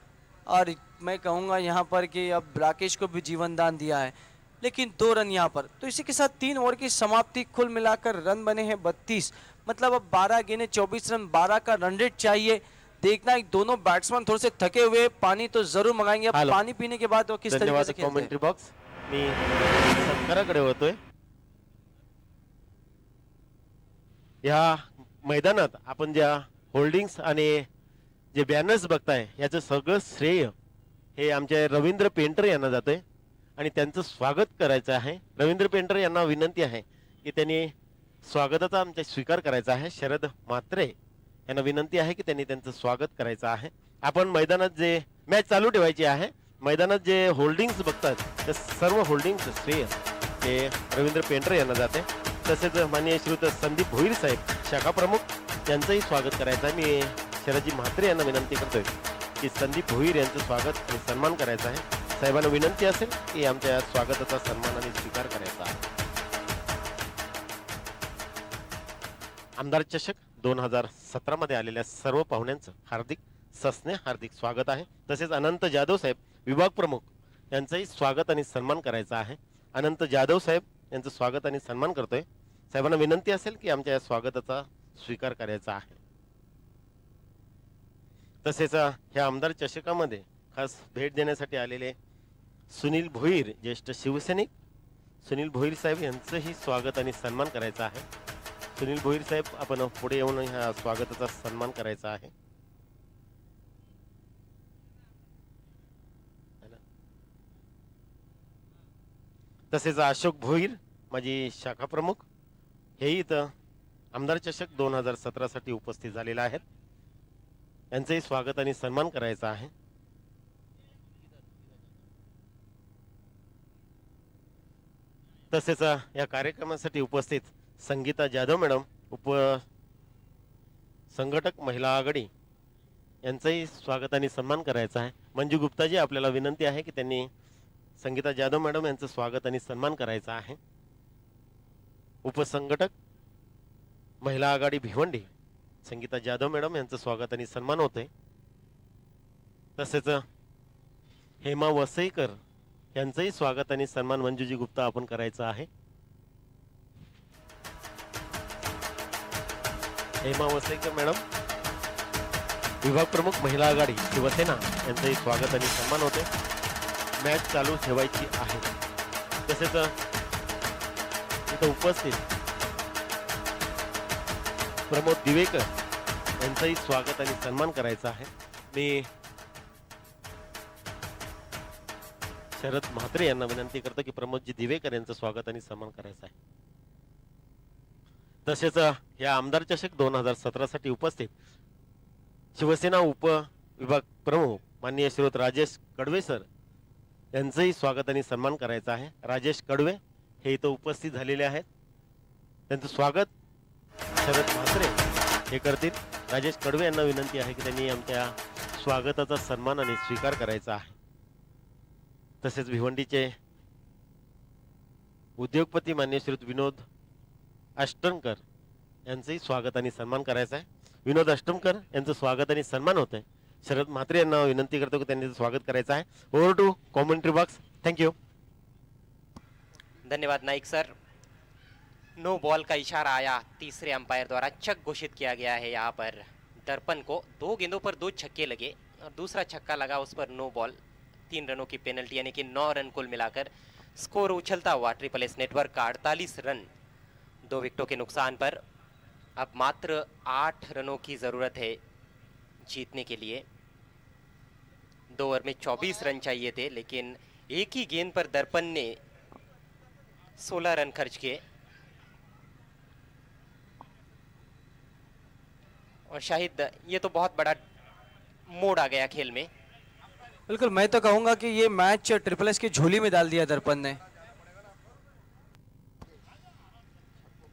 और मैं कहूंगा यहाँ पर कि अब राकेश को भी जीवन दान दिया है, लेकिन 2 रन यहाँ पर। तो इसी के साथ 3 ओवर की समाप्ति, कुल मिलाकर रन बने हैं 32, मतलब अब 12 गेंदें 24 रन, 12 का रन रेट चाहिए। देखना है दोनों बैट्समैन थोड़े से थके हुए, पानी तो जरूर मंगाएंगे, अब पानी पीने के बाद वो किस तरीके से खेलते हैं। कॉमेंट्री बॉक्स मी सत्काराकडे होतोय। या मैदानात आपण ज्या होल्डिंग्स आणि जे बॅनर्स बघताय याचं सगळं श्रेय हे आमचे रवींद्र पेंटर यांना जातोय आणि त्यांचं स्वागत करायचं आहे। रवींद्र पेंटर यांना विनंती आहे की त्यांनी स्वागताचा आमचा स्वीकार करायचा आहे। शरद म्हात्रे यांना विनंती आहे की त्यांनी त्यांचं स्वागत करायचं आहे। आपण मैदानात जे मॅच चालू ठेवायची आहे, मैदानात जे होल्डिंग्स बघतात ते सर्व होल्डिंग्स श्रेय हे रवींद्र पेंटर यांना जाते। तसेच माननीय श्रीयुत संदीप भोईर साहेब शाखा प्रमुख यांचंही स्वागत करायचं आहे। मी शरदजी म्हात्रे यांना विनंती करतोय की संदीप भोईर यांचं स्वागत आणि सन्मान करायचा आहे। साहेबांना विनंती असेल की आमच्या स्वागताचा सन्मान आणि स्वीकार करायचा आहे। आमदार चषक 2017 मध्ये आलेल्या सर्व पाहुण्यांचं हार्दिक सस्ने हार्दिक स्वागत आहे। तसेच अनंत जाधव साहेब विभाग प्रमुख यांचंही स्वागत आणि सन्मान करायचा आहे। अनंत जाधव साहेब यांचं स्वागत आणि सन्मान करतोय। साहेबांना विनंती असेल की आमच्या स्वागताचा स्वीकार करायचा आहे। तसेच ह्या आमदार चषकामध्ये खास भेट देण्यासाठी आलेले सुनील भोईर ज्येष्ठ शिवसैनिक सुनील भोईर साहेब यांचंही स्वागत आणि सन्मान करायचा आहे। सुनील भोईर साहेब आपण पुढे येऊन ह्या स्वागताचा सन्मान करायचा आहे। तसेच अशोक भोईर माझी शाखा प्रमुख हेही इथं आमदार चषक 2017 साठी उपस्थित झालेले आहेत। यांचंही स्वागत आणि सन्मान करायचा आहे। तसेच या कार्यक्रमासाठी उपस्थित संगीता जाधव मॅडम उप संघटक महिला आघाडी यांचंही स्वागत आणि सन्मान करायचा आहे। मंजू गुप्ताजी आपल्याला विनंती आहे की त्यांनी संगीता जाधव मॅडम यांचं स्वागत आणि सन्मान करायचा आहे। उपसंघटक महिला आघाडी भिवंडी संगीता जाधव मॅडम यांचं स्वागत आणि सन्मान होते। तसेच हेमा वसईकर यांचंही स्वागत आणि सन्मान मंजूजी गुप्ता आपण करायचा आहे। हेमा वसईकर मॅडम विभाग प्रमुख महिला आघाडी शिवसेना यांचंही स्वागत आणि सन्मान होते। मॅच चालू ठेवायची आहे. तसेच इथं उपस्थित प्रमोद दिवेकर यांचंही स्वागत आणि सन्मान करायचा आहे. मी शरद म्हात्रे यांना विनंती करतो की प्रमोदजी दिवेकर यांचं स्वागत आणि सन्मान करायचा आहे. तसेच या आमदार चषक 2017 साठी उपस्थित शिवसेना उप विभाग प्रमुख माननीय श्रीयुत राजेश कडवे सर यांचंही स्वागत आणि सन्मान करायचा आहे. राजेश कडवे हे इथं उपस्थित झालेले आहेत. त्यांचं स्वागत शरद म्हात्रे हे करतील. राजेश कडवे यांना विनंती आहे की त्यांनी आमच्या स्वागताचा सन्मान आणि स्वीकार करायचा आहे. तसेच भिवंडीचे उद्योगपती मान्य श्रीयुत विनोद अष्टमकर यांचंही स्वागत आणि सन्मान करायचा आहे. विनोद अष्टमकर यांचं स्वागत आणि सन्मान होत आहे. शरद म्हात्रे यांना विनंती करतो की त्यांनी स्वागत करायचं आहे. Over to commentary box. Thank you. धन्यवाद नाइक सर. नो बॉल का इशारा आया. तीसरे अंपायर द्वारा चक घोषित किया गया है. यहाँ पर दर्पण को 2 गेंदों पर 2 छक्के लगे और दूसरा छक्का लगा उस पर नो बॉल. 3 रनों की पेनल्टी यानी कि 9 रन कुल मिलाकर स्कोर उछलता हुआ ट्रिपल एस नेटवर्क का 48 रन 2 विकेटों के नुकसान पर. अब मात्र 8 रनों की जरूरत है जीतने के लिए. 2 ओवर में 24 रन चाहिए थे लेकिन एक ही गेंद पर दर्पण ने 16 रन खर्च किए. और शाहिद ये तो बहुत बड़ा मोड़ आ गया खेल में. बिल्कुल, मैं तो कहूंगा कि ये मैच ट्रिपल एस की झोली में डाल दिया दर्पण ने.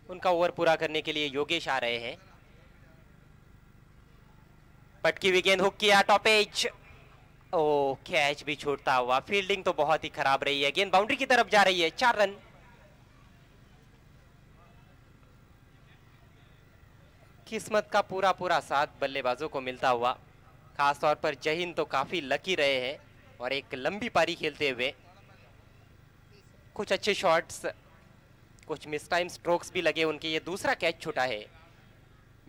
उनका ओवर पूरा करने के लिए योगेश आ रहे हैं. पटकी हुई गेंद हुक किया. Top edge. ओ कैच भी छूटता हुआ. फील्डिंग तो बहुत ही खराब रही है. गेंद बाउंड्री की तरफ जा रही है. 4 रन. किस्मत का पूरा पूरा साथ बल्लेबाजों को मिलता हुआ. खासतौर पर जहीन तो काफी लकी रहे हैं और एक लंबी पारी खेलते हुए कुछ अच्छे शॉट्स, कुछ मिस टाइम स्ट्रोक्स भी लगे उनके. ये दूसरा कैच छूटा है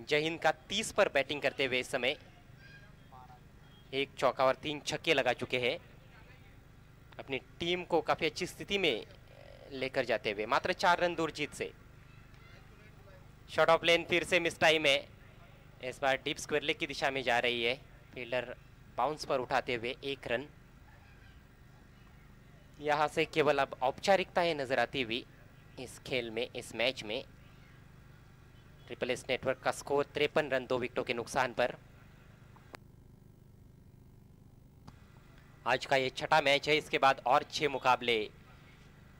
जहीन का 30 पर बैटिंग करते हुए. इस समय 1 चौका और 3 छक्के लगा चुके हैं. अपनी टीम को काफी अच्छी स्थिति में लेकर जाते हुए मात्र 4 रन दूर जीत से. शॉट ऑफ लेन फिर से मिस टाइम है. इस बार डीप स्क्वायर लेग की दिशा में जा रही है. फील्डर बाउंस पर उठाते हुए 1 रन. यहां से केवल अब औपचारिकताएं नजर आती हुई इस खेल में, इस मैच में. ट्रिपल एस नेटवर्क का स्कोर 53 रन 2 विकेटों के नुकसान पर. आज का ये छठा मैच है. इसके बाद और 6 मुकाबले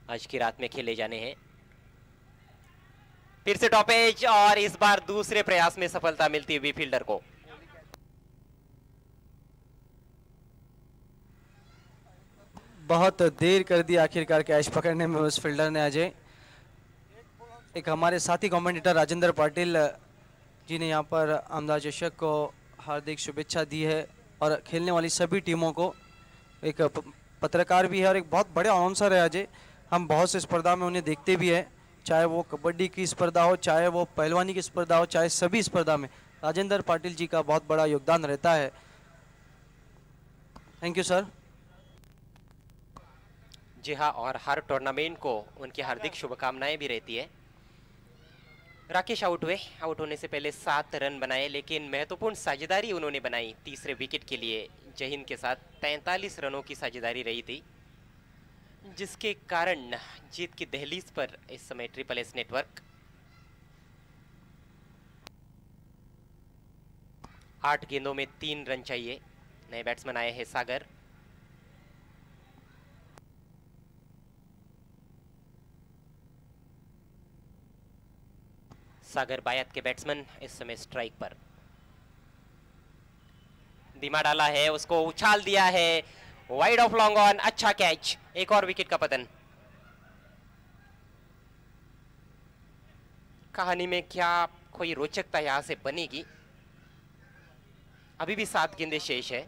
आज की रात में खेले जाने हैं. फिर से टॉप एज और इस बार दूसरे प्रयास में सफलता मिलती हुई फील्डर को. बहुत देर कर दी आखिरकार कैच पकड़ने में उस फील्डर ने. अजय, एक हमारे साथी कमेंटेटर राजेंद्र पाटिल जी ने यहाँ पर आमदार चषक को हार्दिक शुभेच्छा दी है और खेलने वाली सभी टीमों को. एक पत्रकार भी है और एक बहुत बड़े अनाउंसर है अजय. हम बहुत से स्पर्धा में उन्हें देखते भी हैं, चाहे वो कबड्डी की स्पर्धा हो, चाहे वो पहलवानी की स्पर्धा हो, चाहे सभी स्पर्धा में राजेंद्र पाटिल जी का बहुत बड़ा योगदान रहता है. Thank you sir. जी हाँ, और हर टूर्नामेंट को उनकी हार्दिक शुभकामनाएं भी रहती है. राकेश आउट हुए. आउट होने से पहले 7 रन बनाए लेकिन महत्वपूर्ण साझेदारी उन्होंने बनाई तीसरे विकेट के लिए. जहीन के साथ 43 रनों की साझेदारी रही थी जिसके कारण जीत की दहलीज पर इस समय ट्रिपल एस नेटवर्क. 8 गेंदों में 3 रन चाहिए. नए बैट्समैन आए हैं सागर. सागर बायत के बैट्समैन इस समय स्ट्राइक पर. धीमा डाला है, उसको उछाल दिया है. Wide of long on. अच्छा कैच. एक और विकेट का पतन. कहानी में क्या कोई रोचकता यहां से बनेगी? अभी भी 7 गेंदें शेष है.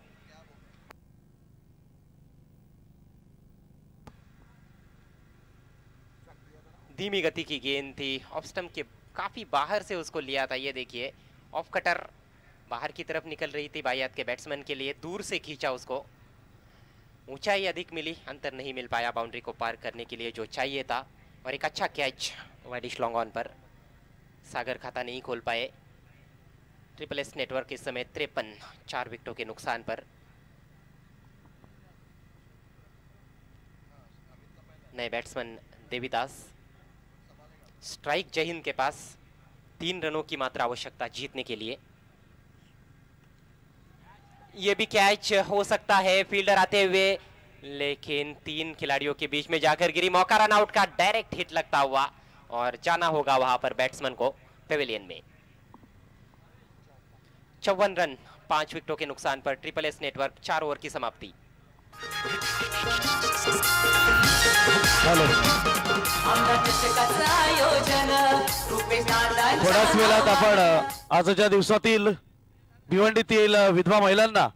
धीमी गति की गेंद थी. ऑफ स्टंप के काफी बाहर से उसको लिया था. ये देखिए, ऑफ कटर बाहर की तरफ निकल रही थी बायात के बैट्समैन के लिए. दूर से खींचा उसको. ऊंचाई अधिक मिली, अंतर नहीं मिल पाया बाउंड्री को पार करने के लिए जो चाहिए था। और एक अच्छा कैच वाइडिश लॉन्ग ऑन पर, सागर खाता नहीं खोल पाए। ट्रिपल एस नेटवर्क इस समय 53 4 विकेटों के नुकसान पर। नए बैट्समैन देवीदास। स्ट्राइक जय हिंद के पास 3 रनों की मात्र आवश्यकता जीतने के लिए। ये भी कैच हो सकता है, फील्डर आते हुए, लेकिन 3 खिलाड़ियों के बीच में जाकर गिरी। मौका रन आउट का, डायरेक्ट हिट लगता हुआ और जाना होगा वहां पर बैट्समैन को पेविलियन में। 54 रन 5 विकेटों के नुकसान पर ट्रिपल एस नेटवर्क 4 ओवर की समाप्ति। आमदार चषकाचं आयोजन रुपेश दादांच्या थोड्याच वेळात आपण आजच्या दिवसातील भिवंडीतील विधवा महिलांना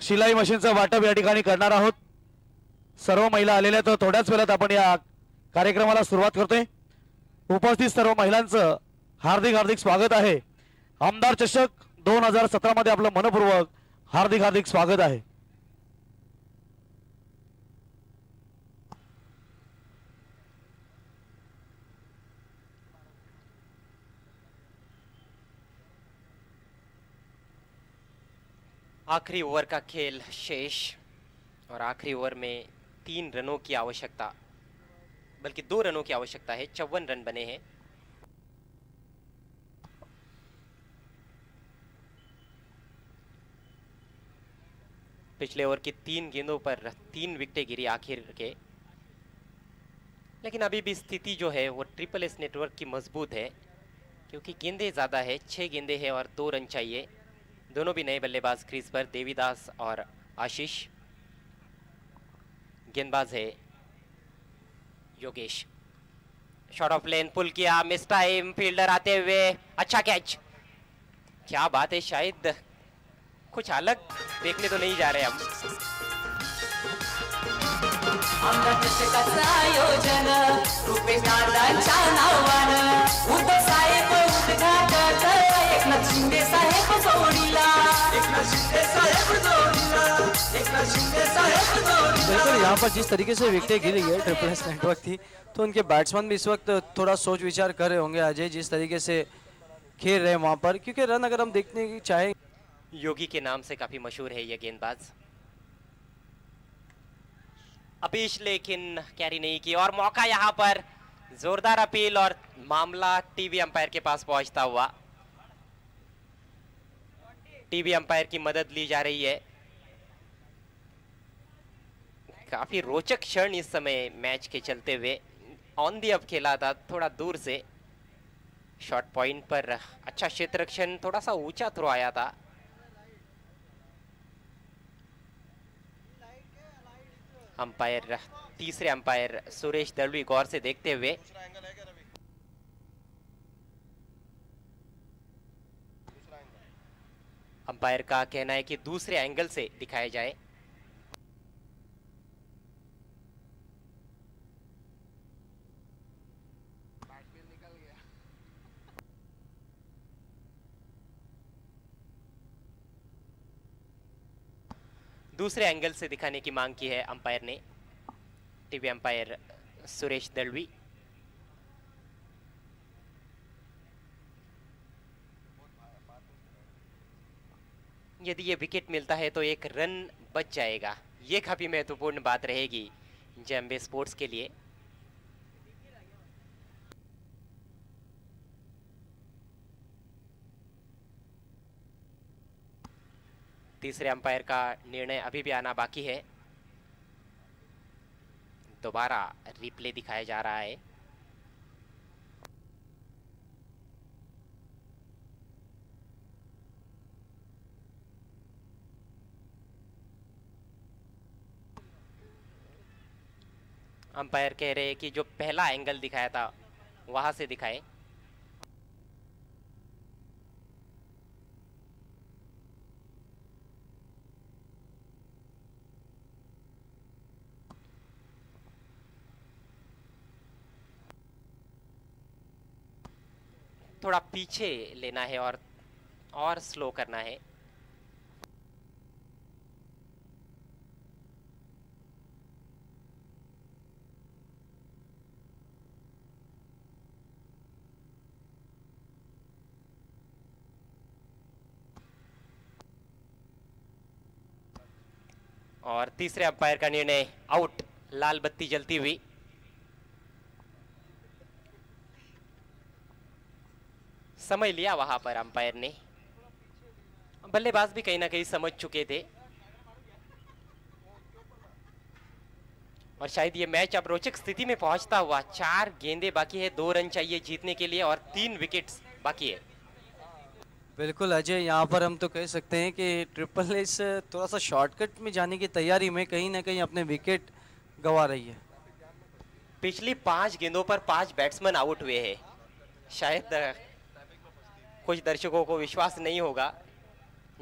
शिलाई मशीनचं वाटप या ठिकाणी करणार आहोत. सर्व महिला आलेल्या तर थोड्याच वेळात आपण या कार्यक्रमाला सुरुवात करतोय. उपस्थित सर्व महिलांचं हार्दिक हार्दिक स्वागत आहे. आमदार चषक 2017 मध्ये आपलं मनपूर्वक हार्दिक हार्दिक स्वागत आहे. आखिरी ओवर का खेल शेष और आखिरी ओवर में 3 रनों की आवश्यकता, बल्कि 2 रनों की आवश्यकता है। 54 रन बने हैं। पिछले ओवर की 3 गेंदों पर 3 विकेटें गिरी आखिर के, लेकिन अभी भी स्थिति जो है वो ट्रिपल एस नेटवर्क की मजबूत है, क्योंकि गेंदें ज़्यादा है। 6 गेंदें हैं और 2 रन चाहिए। दोनों भी नए बल्लेबाज क्रीज पर, देवीदास और आशीष। गेंदबाज है योगेश। शॉट ऑफ लेन पुल किया, मिस टाइम, फील्डर आते हुए, अच्छा कैच। क्या बात है, शायद कुछ अलग देखने तो नहीं जा रहे हम। आमदार चषकाचं आयोजन रुपेश दादांच्या नावानं उद्धव साहेब उद्घाटक एकनाथ शिंदे साहेब जोडीला एकनाथ शिंदे साहेब जोडीला एकनाथ शिंदे साहेब जोडीला. बिल्कुल, यहाँ पर जिस तरीके से विकेटें गिरी है ट्रिपल एस नेटवर्क थी, तो उनके बैट्समैन भी इस वक्त थोड़ा सोच विचार कर रहे होंगे अजय, जिस तरीके से खेल रहे हैं वहां पर, क्योंकि रन अगर हम देखने की चाहें, योगी के नाम से काफी मशहूर है ये गेंदबाज। अपीश लेकिन कैरी नहीं की, और मौका यहाँ पर जोरदार अपील और मामला टीवी अंपायर के पास पहुंचता हुआ। टीवी अंपायर की मदद ली जा रही है। काफी रोचक क्षण इस समय मैच के चलते हुए। ऑन दी अप खेला था, थोड़ा दूर से शॉट पॉइंट पर अच्छा क्षेत्ररक्षण, थोड़ा सा ऊंचा थ्रो आया था। अंपायर, तीसरे अंपायर सुरेश दलवी गौर से देखते हुए अंपायर का कहना है कि दूसरे एंगल से दिखाया जाए। दूसरे एंगल से दिखाने की मांग की है अंपायर ने, टीवी अंपायर सुरेश दलवी। यदि ये विकेट मिलता है तो 1 रन बच जाएगा। ये काफी महत्वपूर्ण बात रहेगी जेएमबी स्पोर्ट्स के लिए। तीसरे अंपायर का निर्णय अभी भी आना बाकी है। दोबारा रिप्ले दिखाया जा रहा है। अंपायर कह रहे हैं कि जो पहला एंगल दिखाया था वहां से दिखाए। थोड़ा पीछे लेना है और स्लो करना है। और तीसरे अंपायर का निर्णय आउट, लाल बत्ती जलती हुई। समय लिया वहां पर अंपायर ने, बल्लेबाज भी कहीं ना कहीं समझ चुके थे और शायद ये मैच अब रोचक स्थिति में पहुंचता हुआ। 4 गेंदें बाकी है, 2 रन चाहिए जीतने के लिए और 3 विकेट्स बाकी है। बिल्कुल अजय, यहाँ पर हम तो कह सकते हैं कि ट्रिपल एस थोड़ा सा शॉर्टकट में जाने की तैयारी में कहीं ना कहीं अपने विकेट गंवा रही है। पिछली 5 गेंदों पर 5 बैट्समैन आउट हुए हैं। शायद कुछ दर्शकों को विश्वास नहीं होगा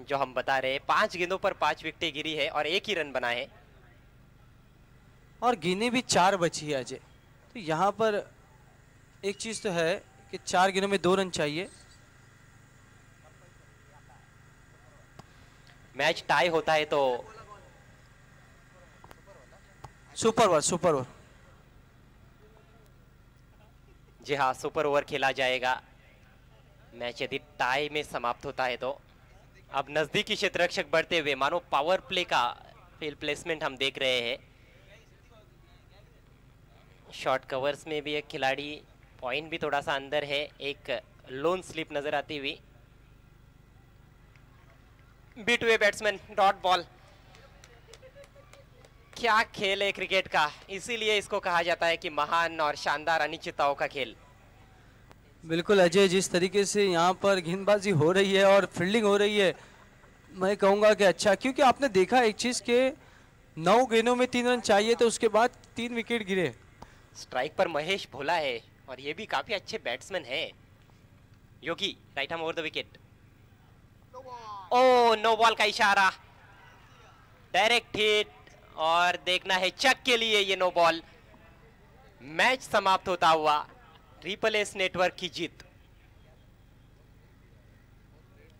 जो हम बता रहे हैं। 5 गेंदों पर 5 विकेटें गिरी है और 1 ही रन बना है। और गेंदें भी 4 बची है अजय। तो यहाँ पर एक चीज तो है कि 4 गेंदों में 2 रन चाहिए। मैच टाई होता है तो सुपर ओवर, सुपर ओवर। जी हाँ, सुपर ओवर खेला जाएगा। मैच यदि टाई में समाप्त होता है तो अब नजदीकी क्षेत्र रक्षक बढ़ते हुए, मानो पावर प्ले का फील्ड प्लेसमेंट हम देख रहे हैं। शॉर्ट कवर्स में भी एक खिलाड़ी, पॉइंट भी थोड़ा सा अंदर है, एक लोन स्लिप नजर आती हुई। बीट हुए बैट्समैन, डॉट बॉल। क्या खेल है क्रिकेट का, इसीलिए इसको कहा जाता है कि महान और शानदार अनिश्चितताओं का खेल। बिल्कुल अजय, जिस तरीके से यहाँ पर गेंदबाजी हो रही है और फील्डिंग हो रही है, मैं कहूँगा कि अच्छा, क्योंकि आपने देखा एक चीज़ के 9 गेंदों में 3 रन चाहिए तो उसके बाद 3 विकेट गिरे। स्ट्राइक पर महेश भोला है और ये भी काफी अच्छे बैट्समैन है। Yogi, right arm over the wicket. Oh, no ball का इशारा, डायरेक्ट हिट और देखना है चक के लिए ये नो बॉल। मैच समाप्त होता हुआ, ट्रिपल एस नेटवर्क की जीत।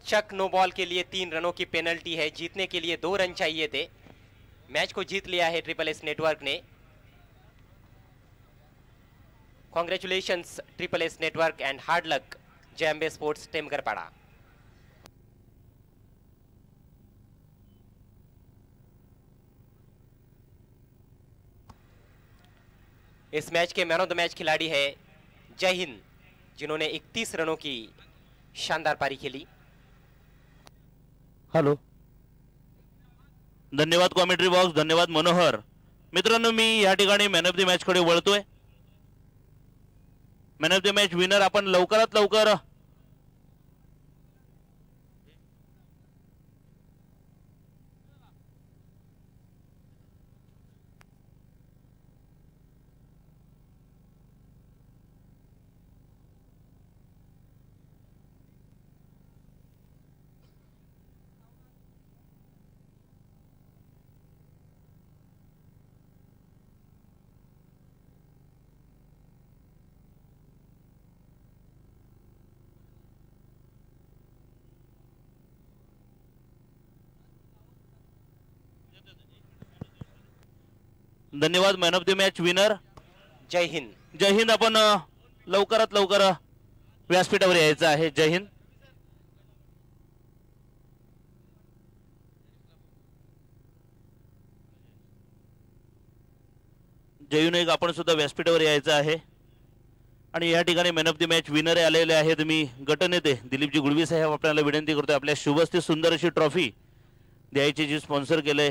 चक नो बॉल के लिए 3 रनों की पेनल्टी है, जीतने के लिए 2 रन चाहिए थे। मैच को जीत लिया है ट्रिपल एस नेटवर्क ने। Congratulations triple S network and hard luck Jambe sports Temgarpada. इस मैच के मैन ऑफ द मैच खिलाड़ी है जय हिंद, जिन्होंने 31 रनों की शानदार पारी खेली। हॅलो, धन्यवाद कॉमेंट्री बॉक्स, धन्यवाद मनोहर. मित्रांनो, मी या ठिकाणी मॅन ऑफ द मॅच कडे वळतोय. Man of the match winner आपण लवकरात लवकर धन्यवाद man of the match winner जय हिंद. जय हिंद. आपण लवकरात लवकर व्यासपीठावर यायचं आहे. जय हिंद. जयू आपण सुद्धा व्यासपीठावर यायचं आहे. आणि या ठिकाणी man of the match winner आलेले आहेत. मी गटनेते दिलीपजी गुळवी साहेब आपल्याला विनंती करतोय, आपल्या शुभस्ते सुंदर अशी ट्रॉफी द्यायची जी स्पॉन्सर केलंय